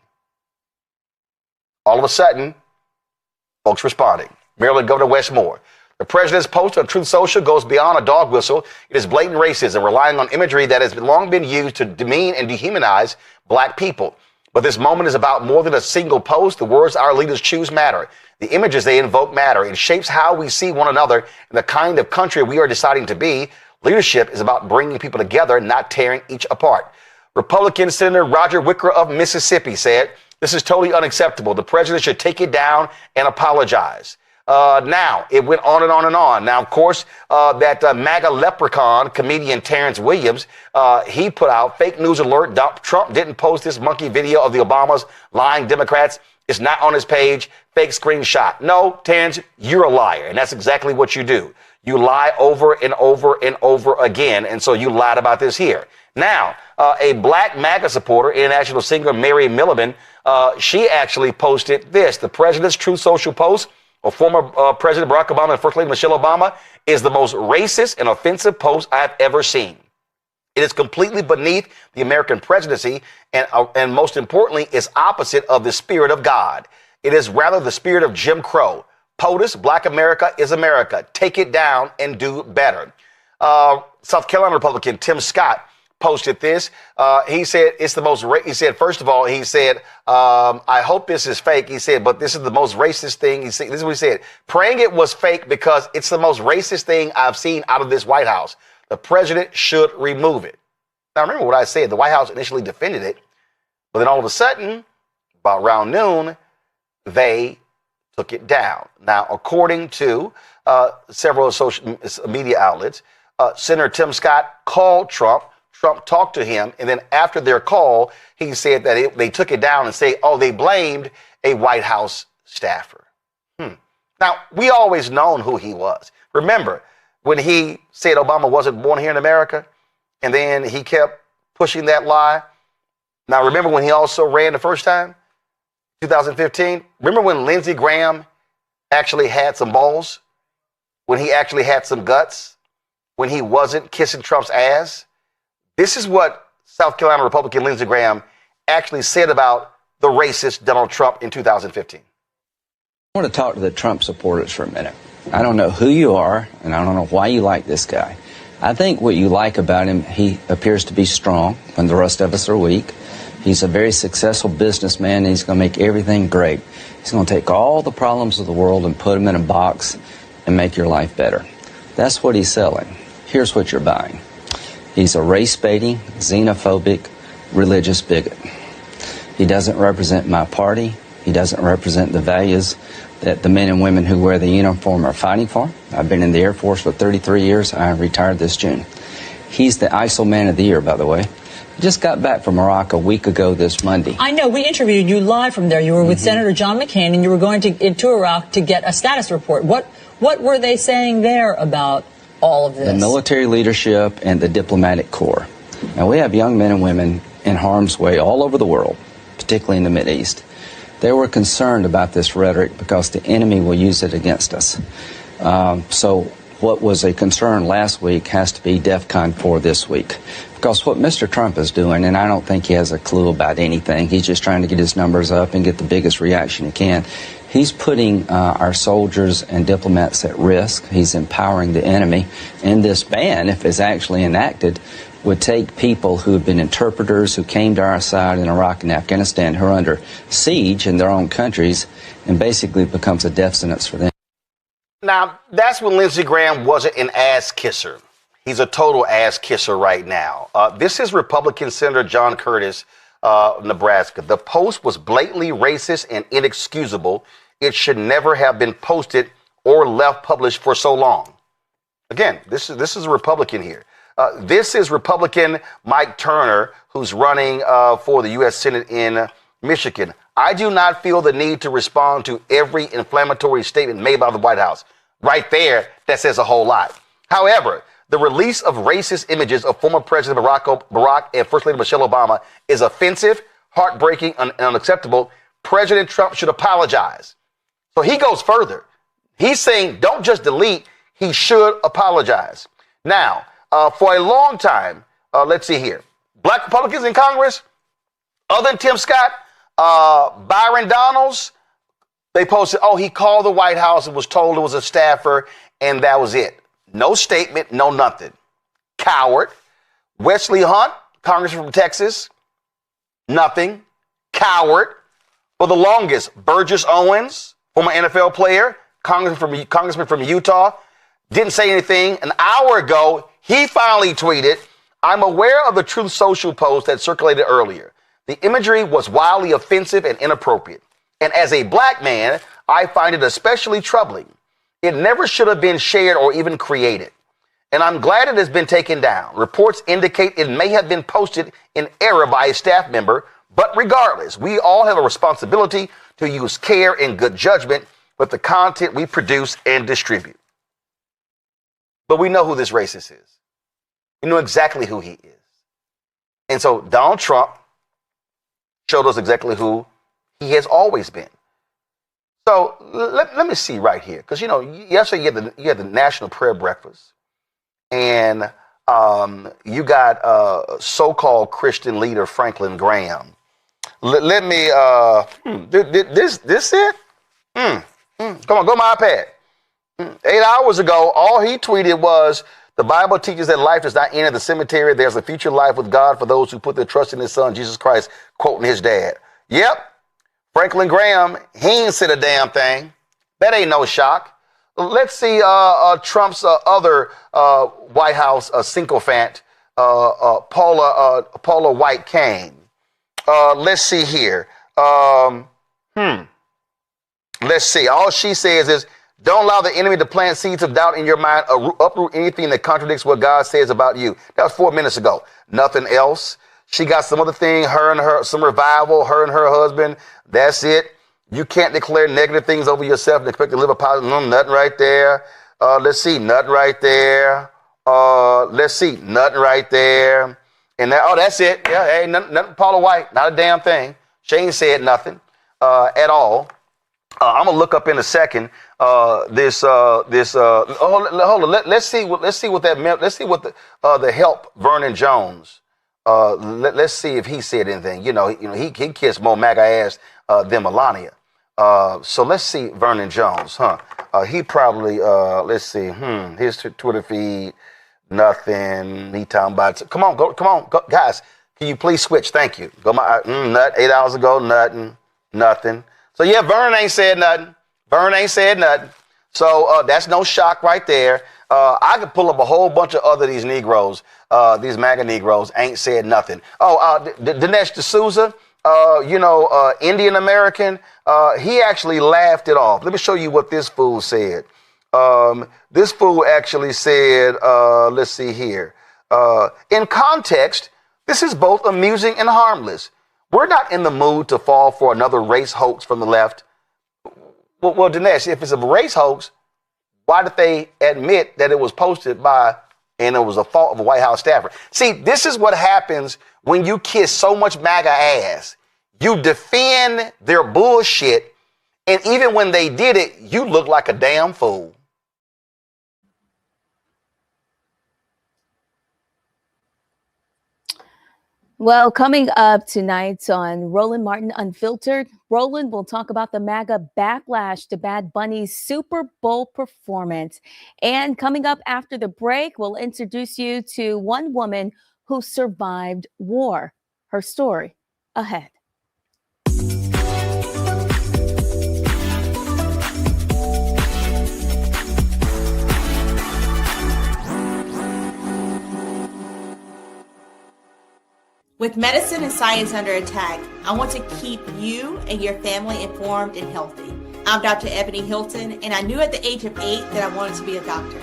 All of a sudden, folks responding. Maryland Governor Wes Moore. The president's post on Truth Social goes beyond a dog whistle. It is blatant racism, relying on imagery that has long been used to demean and dehumanize Black people. But this moment is about more than a single post. The words our leaders choose matter. The images they invoke matter. It shapes how we see one another and the kind of country we are deciding to be. Leadership is about bringing people together, not tearing each apart. Republican Senator Roger Wicker of Mississippi said, "This is totally unacceptable. The president should take it down and apologize." Now, it went on and on and on. Now, of course, that MAGA leprechaun comedian Terrence Williams, he put out fake news alert. Trump didn't post this monkey video of the Obamas lying Democrats. It's not on his page. Fake screenshot. No, Terrence, you're a liar. And that's exactly what you do. You lie over and over and over again. And so you lied about this here. Now, a black MAGA supporter, international singer Mary Milliman, she actually posted this. The president's Truth Social post of former President Barack Obama and First Lady Michelle Obama is the most racist and offensive post I've ever seen. It is completely beneath the American presidency and most importantly, is opposite of the spirit of God. It is rather the spirit of Jim Crow. POTUS, Black America is America. Take it down and do better. South Carolina Republican Tim Scott posted this. He said it's the most. He said first of all, he said, I hope this is fake. He said, but this is the most racist thing. This is what he said. Praying it was fake because it's the most racist thing I've seen out of this White House. The president should remove it. Now remember what I said. The White House initially defended it, but then all of a sudden, about around noon, they took it down. Now, according to several social media outlets, Senator Tim Scott called Trump. Trump talked to him, and then after their call, he said that they took it down and say, oh, they blamed a White House staffer. Now, we always known who he was. Remember, when he said Obama wasn't born here in America, and then he kept pushing that lie. Now, remember when he also ran the first time, 2015? Remember when Lindsey Graham actually had some balls? When he actually had some guts? When he wasn't kissing Trump's ass? This is what South Carolina Republican Lindsey Graham actually said about the racist Donald Trump in 2015. I want to talk to the Trump supporters for a minute. I don't know who you are, and I don't know why you like this guy. I think what you like about him, he appears to be strong when the rest of us are weak. He's a very successful businessman, and he's going to make everything great. He's going to take all the problems of the world and put them in a box and make your life better. That's what he's selling. Here's what you're buying. He's a race-baiting, xenophobic, religious bigot. He doesn't represent my party. He doesn't represent the values that the men and women who wear the uniform are fighting for. I've been in the Air Force for 33 years. I retired this June. He's the ISIL Man of the Year, by the way. He just got back from Iraq a week ago this Monday. I know. We interviewed you live from there. You were with Senator John McCain, and you were going into Iraq to get a status report. What were they saying there about all of this? The military leadership and the diplomatic corps. Now, we have young men and women in harm's way all over the world, particularly in the Mideast. They were concerned about this rhetoric because the enemy will use it against us. So what was a concern last week has to be DEFCON 4 this week. Because what Mr. Trump is doing, and I don't think he has a clue about anything, he's just trying to get his numbers up and get the biggest reaction he can. He's putting our soldiers and diplomats at risk. He's empowering the enemy. And this ban, if it's actually enacted, would take people who have been interpreters who came to our side in Iraq and Afghanistan who are under siege in their own countries and basically becomes a death sentence for them. Now, that's when Lindsey Graham wasn't an ass kisser. He's a total ass kisser right now. This is Republican Senator John Curtis of Nebraska. The post was blatantly racist and inexcusable. It should never have been posted or left published for so long. Again, this is a Republican here. This is Republican Mike Turner, who's running for the U.S. Senate in Michigan. I do not feel the need to respond to every inflammatory statement made by the White House. Right there, that says a whole lot. However, the release of racist images of former President Barack and First Lady Michelle Obama is offensive, heartbreaking, and unacceptable. President Trump should apologize. So he goes further. He's saying don't just delete, he should apologize. Now, for a long time, let's see here, Black Republicans in Congress, other than Tim Scott, Byron Donalds, they posted, oh, he called the White House and was told it was a staffer, and that was it. No statement, no nothing. Coward. Wesley Hunt, Congressman from Texas, nothing. Coward. For the longest, Burgess Owens, former NFL player, congressman from Utah, didn't say anything. An hour ago, he finally tweeted, I'm aware of the Truth Social post that circulated earlier. The imagery was wildly offensive and inappropriate. And as a black man, I find it especially troubling. It never should have been shared or even created. And I'm glad it has been taken down. Reports indicate it may have been posted in error by a staff member, but regardless, we all have a responsibility to use care and good judgment with the content we produce and distribute. But we know who this racist is. We know exactly who he is. And so Donald Trump showed us exactly who he has always been. So let me see right here. Because, yesterday you had the National Prayer Breakfast. And you got so-called Christian leader Franklin Graham. Let me, this it? Come on, go to my iPad. 8 hours ago, all he tweeted was, the Bible teaches that life does not end at the cemetery. There's a future life with God for those who put their trust in his son, Jesus Christ, quoting his dad. Yep. Franklin Graham, he ain't said a damn thing. That ain't no shock. Let's see Trump's other White House sycophant, Paula White Kane. Let's see here. Let's see. All she says is, don't allow the enemy to plant seeds of doubt in your mind or uproot anything that contradicts what God says about you. That was 4 minutes ago. Nothing else. She got some other thing, some revival, her and her husband. That's it. You can't declare negative things over yourself and expect to live a positive. Nothing right there. Let's see. Nothing right there. Let's see. Nothing right there. And that's it. Yeah, hey, nothing Paula White. Not a damn thing. She ain't said nothing at all. I'm gonna look up in a second. Hold on. Let's see what the help Vernon Jones. Let's see if he said anything. He kissed more MAGA ass than Melania. So let's see Vernon Jones. He probably let's see. His Twitter feed. Nothing. He talking about. Come on, go, guys. Can you please switch? Thank you. Go my 8 hours ago. Nothing. So yeah, Vern ain't said nothing. So that's no shock right there. I could pull up a whole bunch of other these Negroes, these MAGA Negroes, ain't said nothing. Dinesh D'Souza, Indian American, he actually laughed it off. Let me show you what this fool said. This fool actually said, let's see here. In context, this is both amusing and harmless. We're not in the mood to fall for another race hoax from the left. Well, Dinesh, if it's a race hoax, why did they admit that it was posted by, and it was a fault of a White House staffer? See, this is what happens when you kiss so much MAGA ass. You defend their bullshit, and even when they did it, you look like a damn fool. Well, coming up tonight on Roland Martin Unfiltered, Roland will talk about the MAGA backlash to Bad Bunny's Super Bowl performance. And coming up after the break, we'll introduce you to one woman who survived war. Her story ahead. With medicine and science under attack, I want to keep you and your family informed and healthy. I'm Dr. Ebony Hilton, and I knew at the age of 8 that I wanted to be a doctor.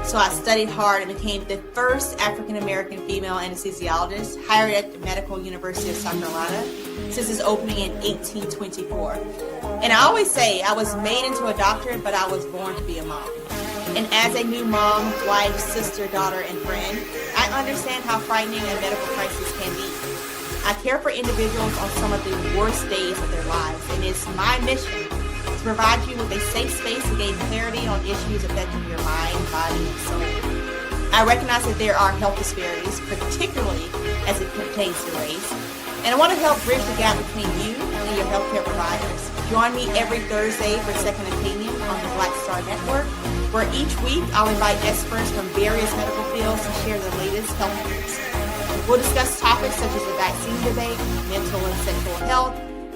So I studied hard and became the first African-American female anesthesiologist hired at the Medical University of South Carolina since its opening in 1824. And I always say I was made into a doctor, but I was born to be a mom. And as a new mom, wife, sister, daughter, and friend, I understand how frightening a medical crisis can be. I care for individuals on some of the worst days of their lives, and it's my mission to provide you with a safe space to gain clarity on issues affecting your mind, body, and soul. I recognize that there are health disparities, particularly as it pertains to race, and I want to help bridge the gap between you and your healthcare providers. Join me every Thursday for Second Opinion on the Black Star Network, where each week I'll invite experts from various medical fields to share the latest health news. We'll discuss topics such as the vaccine debate, mental and sexual health,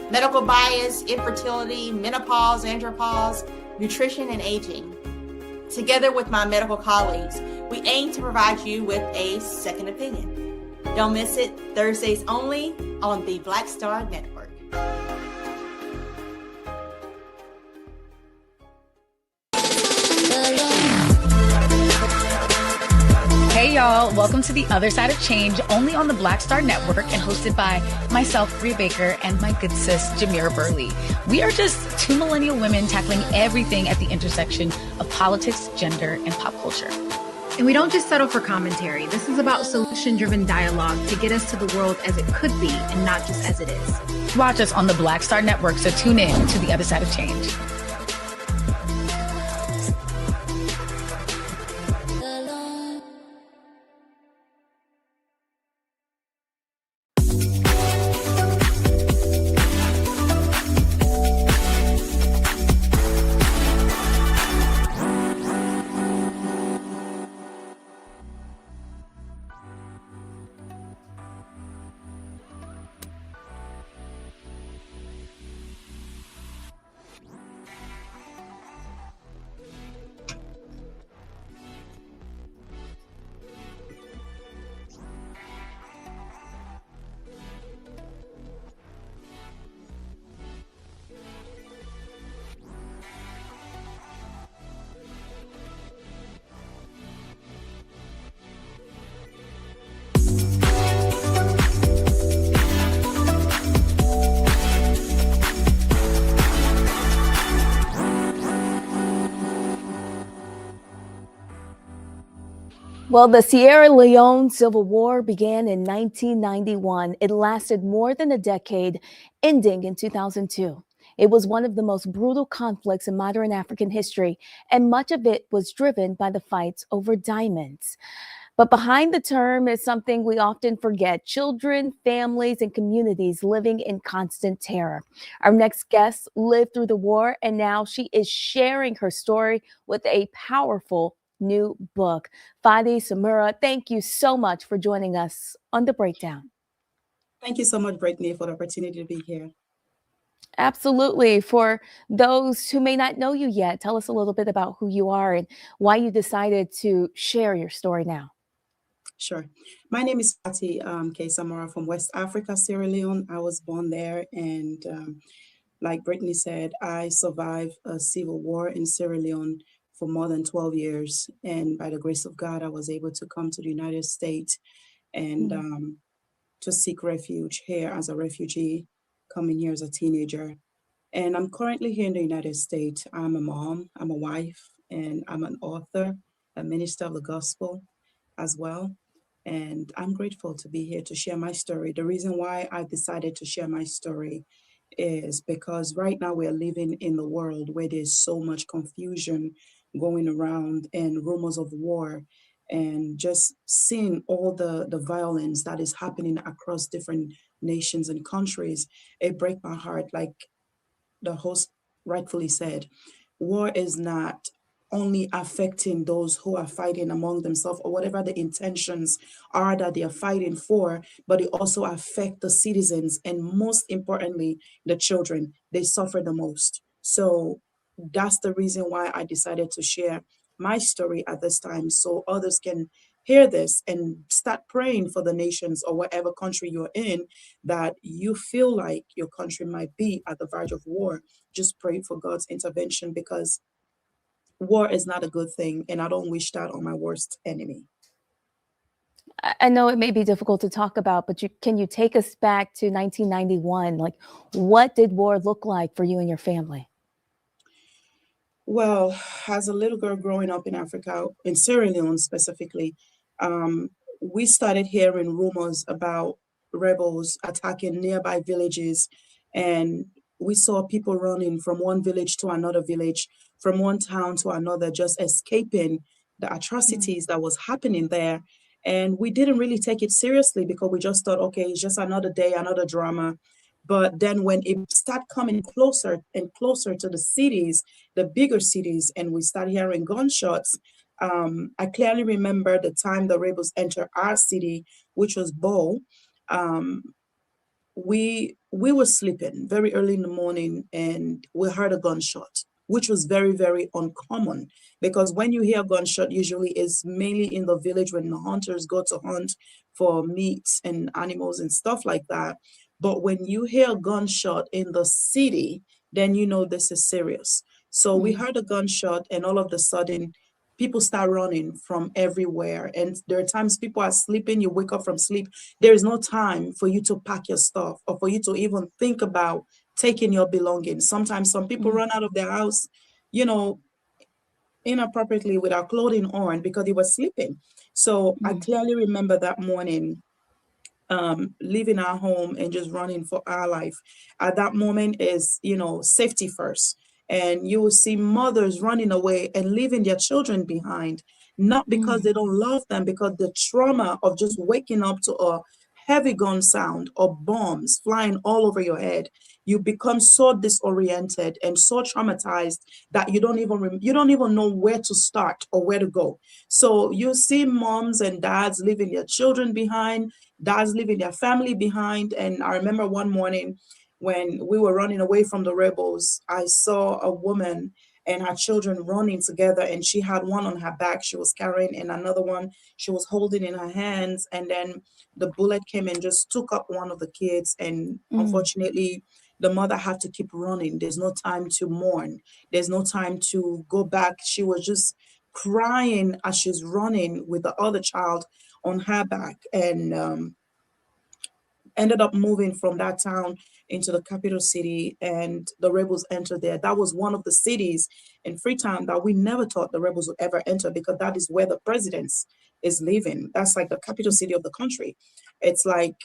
medical bias, infertility, menopause, andropause, nutrition, and aging. Together with my medical colleagues, we aim to provide you with a second opinion. Don't miss it, Thursdays only on the Black Star Network. Hey y'all, welcome to The Other Side of Change, only on the Black Star Network and hosted by myself, Bria Baker, and my good sis, Jamira Burley. We are just two millennial women tackling everything at the intersection of politics, gender, and pop culture. And we don't just settle for commentary. This is about solution-driven dialogue to get us to the world as it could be and not just as it is. Watch us on the Black Star Network, so tune in to the other side of change. Well, the Sierra Leone Civil War began in 1991. It lasted more than a decade, ending in 2002. It was one of the most brutal conflicts in modern African history, and much of it was driven by the fights over diamonds. But behind the term is something we often forget: children, families, and communities living in constant terror. Our next guest lived through the war, and now she is sharing her story with a powerful new book. Finnie, Samura, thank you so much for joining us on The Breakdown. Thank you so much, Brittany, for the opportunity to be here. Absolutely. For those who may not know you yet, tell us a little bit about who you are and why you decided to share your story now. Sure. My name is Finnie K. Samura from West Africa, Sierra Leone. I was born there, and like Brittany said, I survived a civil war in Sierra Leone for more than 12 years. And by the grace of God, I was able to come to the United States and to seek refuge here as a refugee, coming here as a teenager. And I'm currently here in the United States. I'm a mom, I'm a wife, and I'm an author, a minister of the gospel as well. And I'm grateful to be here to share my story. The reason why I decided to share my story is because right now we're living in the world where there's so much confusion going around and rumors of war, and just seeing all the violence that is happening across different nations and countries. It breaks my heart. Like the host rightfully said, war is not only affecting those who are fighting among themselves or whatever the intentions are that they are fighting for, but it also affects the citizens, and most importantly, the children. They suffer the most. So that's the reason why I decided to share my story at this time, so others can hear this and start praying for the nations or whatever country you're in that you feel like your country might be at the verge of war. Just pray for God's intervention, because war is not a good thing, and I don't wish that on my worst enemy. I know it may be difficult to talk about, but can you take us back to 1991? Like, what did war look like for you and your family? Well, as a little girl growing up in Africa, in Sierra Leone specifically, we started hearing rumors about rebels attacking nearby villages, and we saw people running from one village to another village, from one town to another, just escaping the atrocities that was happening there. And we didn't really take it seriously because we just thought, okay, it's just another day, another drama. But then when it started coming closer and closer to the cities, the bigger cities, and we started hearing gunshots, I clearly remember the time the rebels entered our city, which was Bo. We were sleeping very early in the morning, and we heard a gunshot, which was very, very uncommon, because when you hear a gunshot, usually is mainly in the village when the hunters go to hunt for meat and animals and stuff like that. But when you hear a gunshot in the city, then you know this is serious. So we heard a gunshot, and all of a sudden, people start running from everywhere. And there are times people are sleeping, you wake up from sleep. There is no time for you to pack your stuff or for you to even think about taking your belongings. Sometimes some people run out of their house, you know, inappropriately with our clothing on because he was sleeping. So I clearly remember that morning leaving our home and just running for our life. At that moment is, safety first. And you will see mothers running away and leaving their children behind, not because they don't love them, because the trauma of just waking up to a heavy gun sound or bombs flying all over your head, you become so disoriented and so traumatized that you don't even know where to start or where to go. So you see moms and dads leaving their children behind, dads leaving their family behind. And I remember one morning when we were running away from the rebels, I saw a woman and her children running together, and she had one on her back she was carrying and another one she was holding in her hands. And then the bullet came and just took up one of the kids, and unfortunately the mother had to keep running. There's no time to mourn, there's no time to go back. She was just crying as she's running with the other child on her back, and ended up moving from that town into the capital city, and the rebels entered there. That was one of the cities in Freetown that we never thought the rebels would ever enter, because that is where the president is living. That's like the capital city of the country. It's like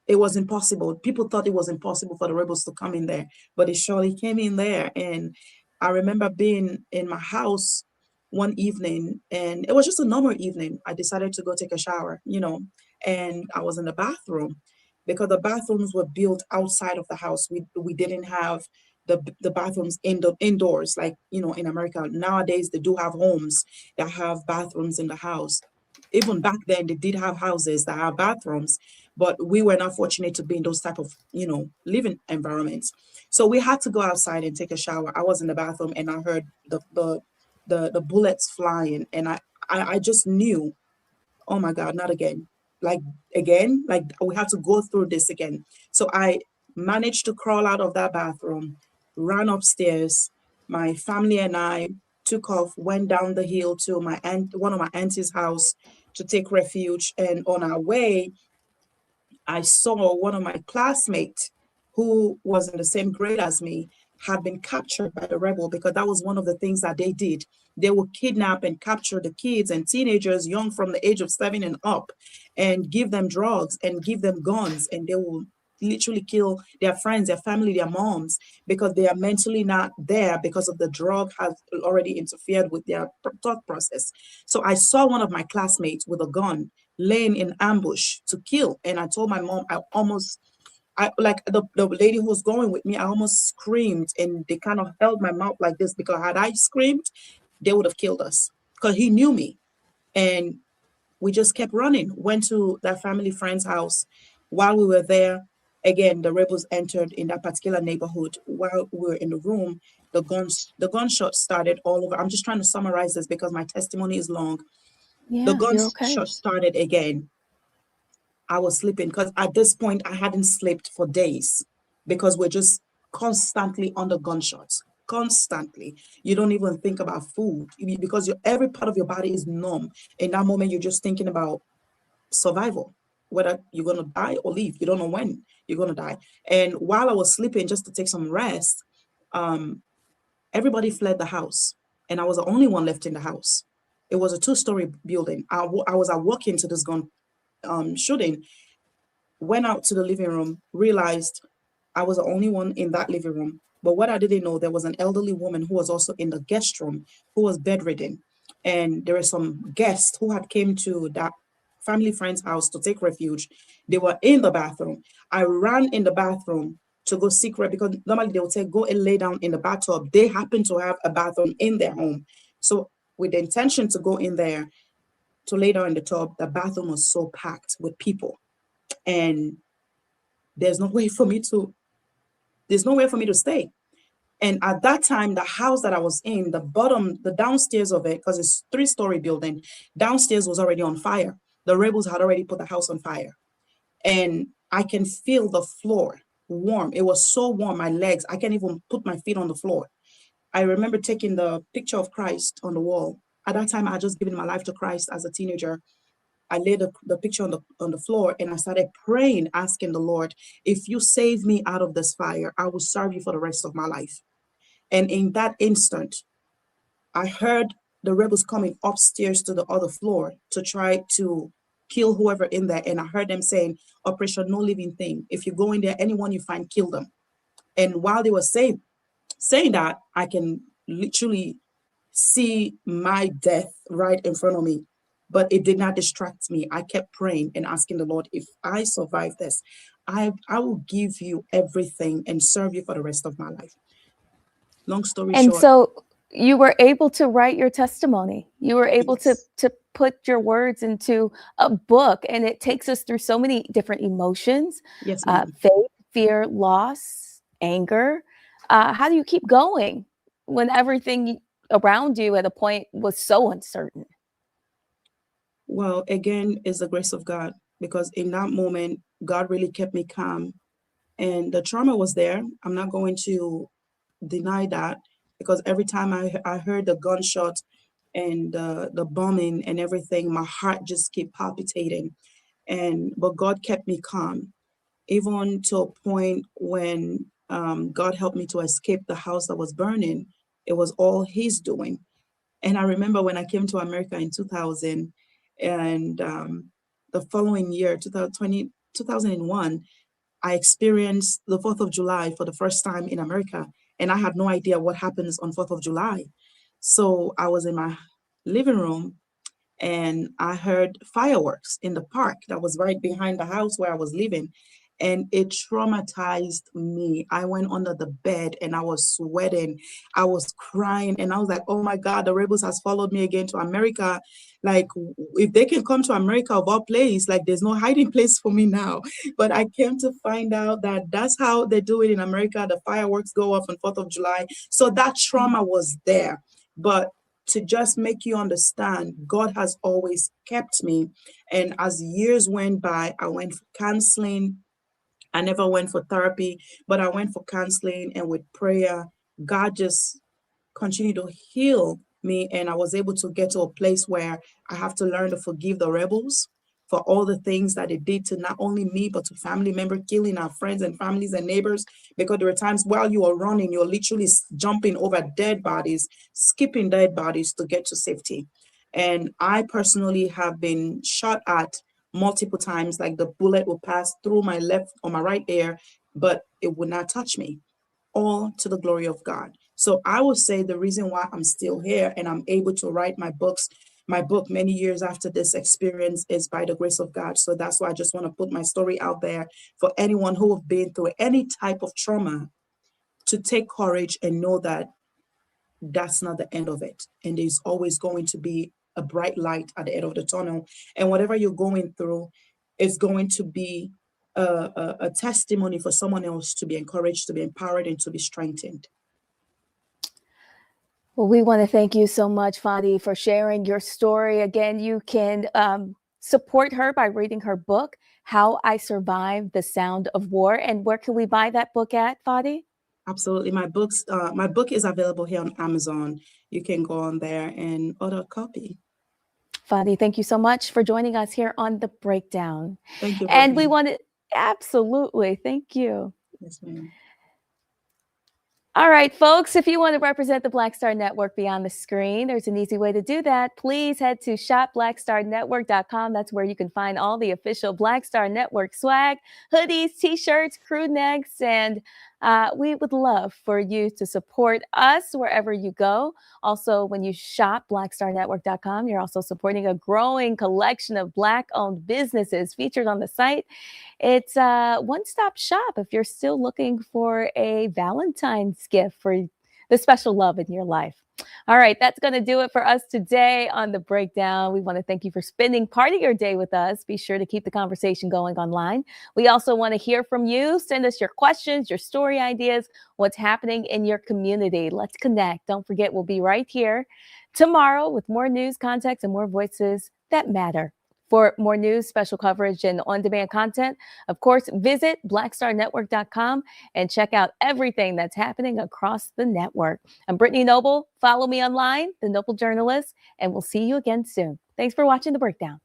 it was impossible. People thought it was impossible for the rebels to come in there, but it surely came in there. And I remember being in my house one evening, and it was just a normal evening. I decided to go take a shower, and I was in the bathroom because the bathrooms were built outside of the house. We didn't have the bathrooms indoors, like, in America. Nowadays, they do have homes that have bathrooms in the house. Even back then, they did have houses that have bathrooms, but we were not fortunate to be in those type of, living environments. So we had to go outside and take a shower. I was in the bathroom and I heard the bullets flying, and I just knew, oh my God, not again. Like again, like we have to go through this again. So I managed to crawl out of that bathroom, ran upstairs. My family and I took off, went down the hill to one of my auntie's house to take refuge. And on our way, I saw one of my classmates who was in the same grade as me had been captured by the rebel, because that was one of the things that they did. They would kidnap and capture the kids and teenagers young from the age of 7 and up, and give them drugs and give them guns, and they will literally kill their friends, their family, their moms, because they are mentally not there, because of the drug has already interfered with their thought process. So I saw one of my classmates with a gun laying in ambush to kill. And I told my mom, I like the lady who was going with me, I almost screamed, and they kind of held my mouth like this, because had I screamed, they would have killed us, because he knew me. And we just kept running, went to that family friend's house. While we were there, again, the rebels entered in that particular neighborhood. While we were in the room, the gunshots started all over. I'm just trying to summarize this because my testimony is long. The gunshot started again. I was sleeping, because at this point I hadn't slept for days, because we're just constantly under gunshots. Constantly. You don't even think about food, because every part of your body is numb. In that moment, you're just thinking about survival, whether you're going to die or leave. You don't know when you're going to die. And while I was sleeping, just to take some rest, everybody fled the house, and I was the only one left in the house. It was a 2-story building. I was walking to this gun shooting, went out to the living room, realized I was the only one in that living room. But what I didn't know, there was an elderly woman who was also in the guest room, who was bedridden. And there were some guests who had came to that family friend's house to take refuge. They were in the bathroom. I ran in the bathroom to go seek refuge, because normally they would say, go and lay down in the bathtub. They happen to have a bathroom in their home. So with the intention to go in there to lay down in the tub, the bathroom was so packed with people. And there's nowhere for me to stay. And at that time, the house that I was in, the downstairs of it, because it's 3-story building, downstairs was already on fire. The rebels had already put the house on fire. And I can feel the floor warm. It was so warm, my legs, I can't even put my feet on the floor. I remember taking the picture of Christ on the wall. At that time, I had just given my life to Christ as a teenager. I laid the picture on the floor, and I started praying, asking the Lord, if you save me out of this fire, I will serve you for the rest of my life. And in that instant, I heard the rebels coming upstairs to the other floor to try to kill whoever in there. And I heard them saying, Operation No Living Thing. If you go in there, anyone you find, kill them. And while they were saying that, I can literally see my death right in front of me. But it did not distract me. I kept praying and asking the Lord, if I survive this, I will give you everything and serve you for the rest of my life. Long story And short. so you were able to write your testimony. You were able Yes. to put your words into a book, and it takes us through so many different emotions, Yes, ma'am. faith, fear, loss, anger. How do you keep going when everything around you at a point was so uncertain? Well, again, it's the grace of God, because in that moment, God really kept me calm. And the trauma was there. I'm not going to deny that, because every time I heard the gunshot and the bombing and everything, my heart just kept palpitating. But God kept me calm, even to a point when God helped me to escape the house that was burning. It was all His doing. And I remember when I came to America in 2000, and the following year, 2001, I experienced the 4th of July for the first time in America. And I had no idea what happens on 4th of July. So I was in my living room and I heard fireworks in the park that was right behind the house where I was living. And it traumatized me. I went under the bed and I was sweating. I was crying and I was like, oh my God, the rebels has followed me again to America. Like, if they can come to America of all place, like there's no hiding place for me now. But I came to find out that that's how they do it in America. The fireworks go off on 4th of July. So that trauma was there. But to just make you understand, God has always kept me. And as years went by, I went for counseling. I never went for therapy, but I went for counseling, and with prayer, God just continued to heal me. And I was able to get to a place where I have to learn to forgive the rebels for all the things that they did to not only me, but to family members, killing our friends and families and neighbors. Because there were times while you are running, you're literally jumping over dead bodies, skipping dead bodies to get to safety. And I personally have been shot at multiple times, like the bullet will pass through my left or my right ear, but it would not touch me, all to the glory of God. So I would say the reason why I'm still here and I'm able to write my book many years after this experience is by the grace of God. So that's why I just want to put my story out there for anyone who have been through any type of trauma, to take courage and know that that's not the end of it. And there's always going to be a bright light at the end of the tunnel. And whatever you're going through is going to be a testimony for someone else to be encouraged, to be empowered, and to be strengthened. Well, we want to thank you so much, Finnie, for sharing your story. Again, you can support her by reading her book, How I Survived the Sound of War. And where can we buy that book at, Finnie? Absolutely. My book is available here on Amazon. You can go on there and order a copy. Finnie, thank you so much for joining us here on The Breakdown. Thank you. And we want to, absolutely, thank you. Yes, ma'am. All right, folks, if you want to represent the Black Star Network beyond the screen, there's an easy way to do that. Please head to shopblackstarnetwork.com. That's where you can find all the official Black Star Network swag, hoodies, t-shirts, crew necks, and we would love for you to support us wherever you go. Also, when you shop blackstarnetwork.com, you're also supporting a growing collection of Black-owned businesses featured on the site. It's a one-stop shop if you're still looking for a Valentine's gift for the special love in your life. All right, that's going to do it for us today on The Breakdown. We want to thank you for spending part of your day with us. Be sure to keep the conversation going online. We also want to hear from you. Send us your questions, your story ideas, what's happening in your community. Let's connect. Don't forget, we'll be right here tomorrow with more news, context, and more voices that matter. For more news, special coverage, and on-demand content, of course, visit blackstarnetwork.com and check out everything that's happening across the network. I'm Brittany Noble. Follow me online, The Noble Journalist, and we'll see you again soon. Thanks for watching The Breakdown.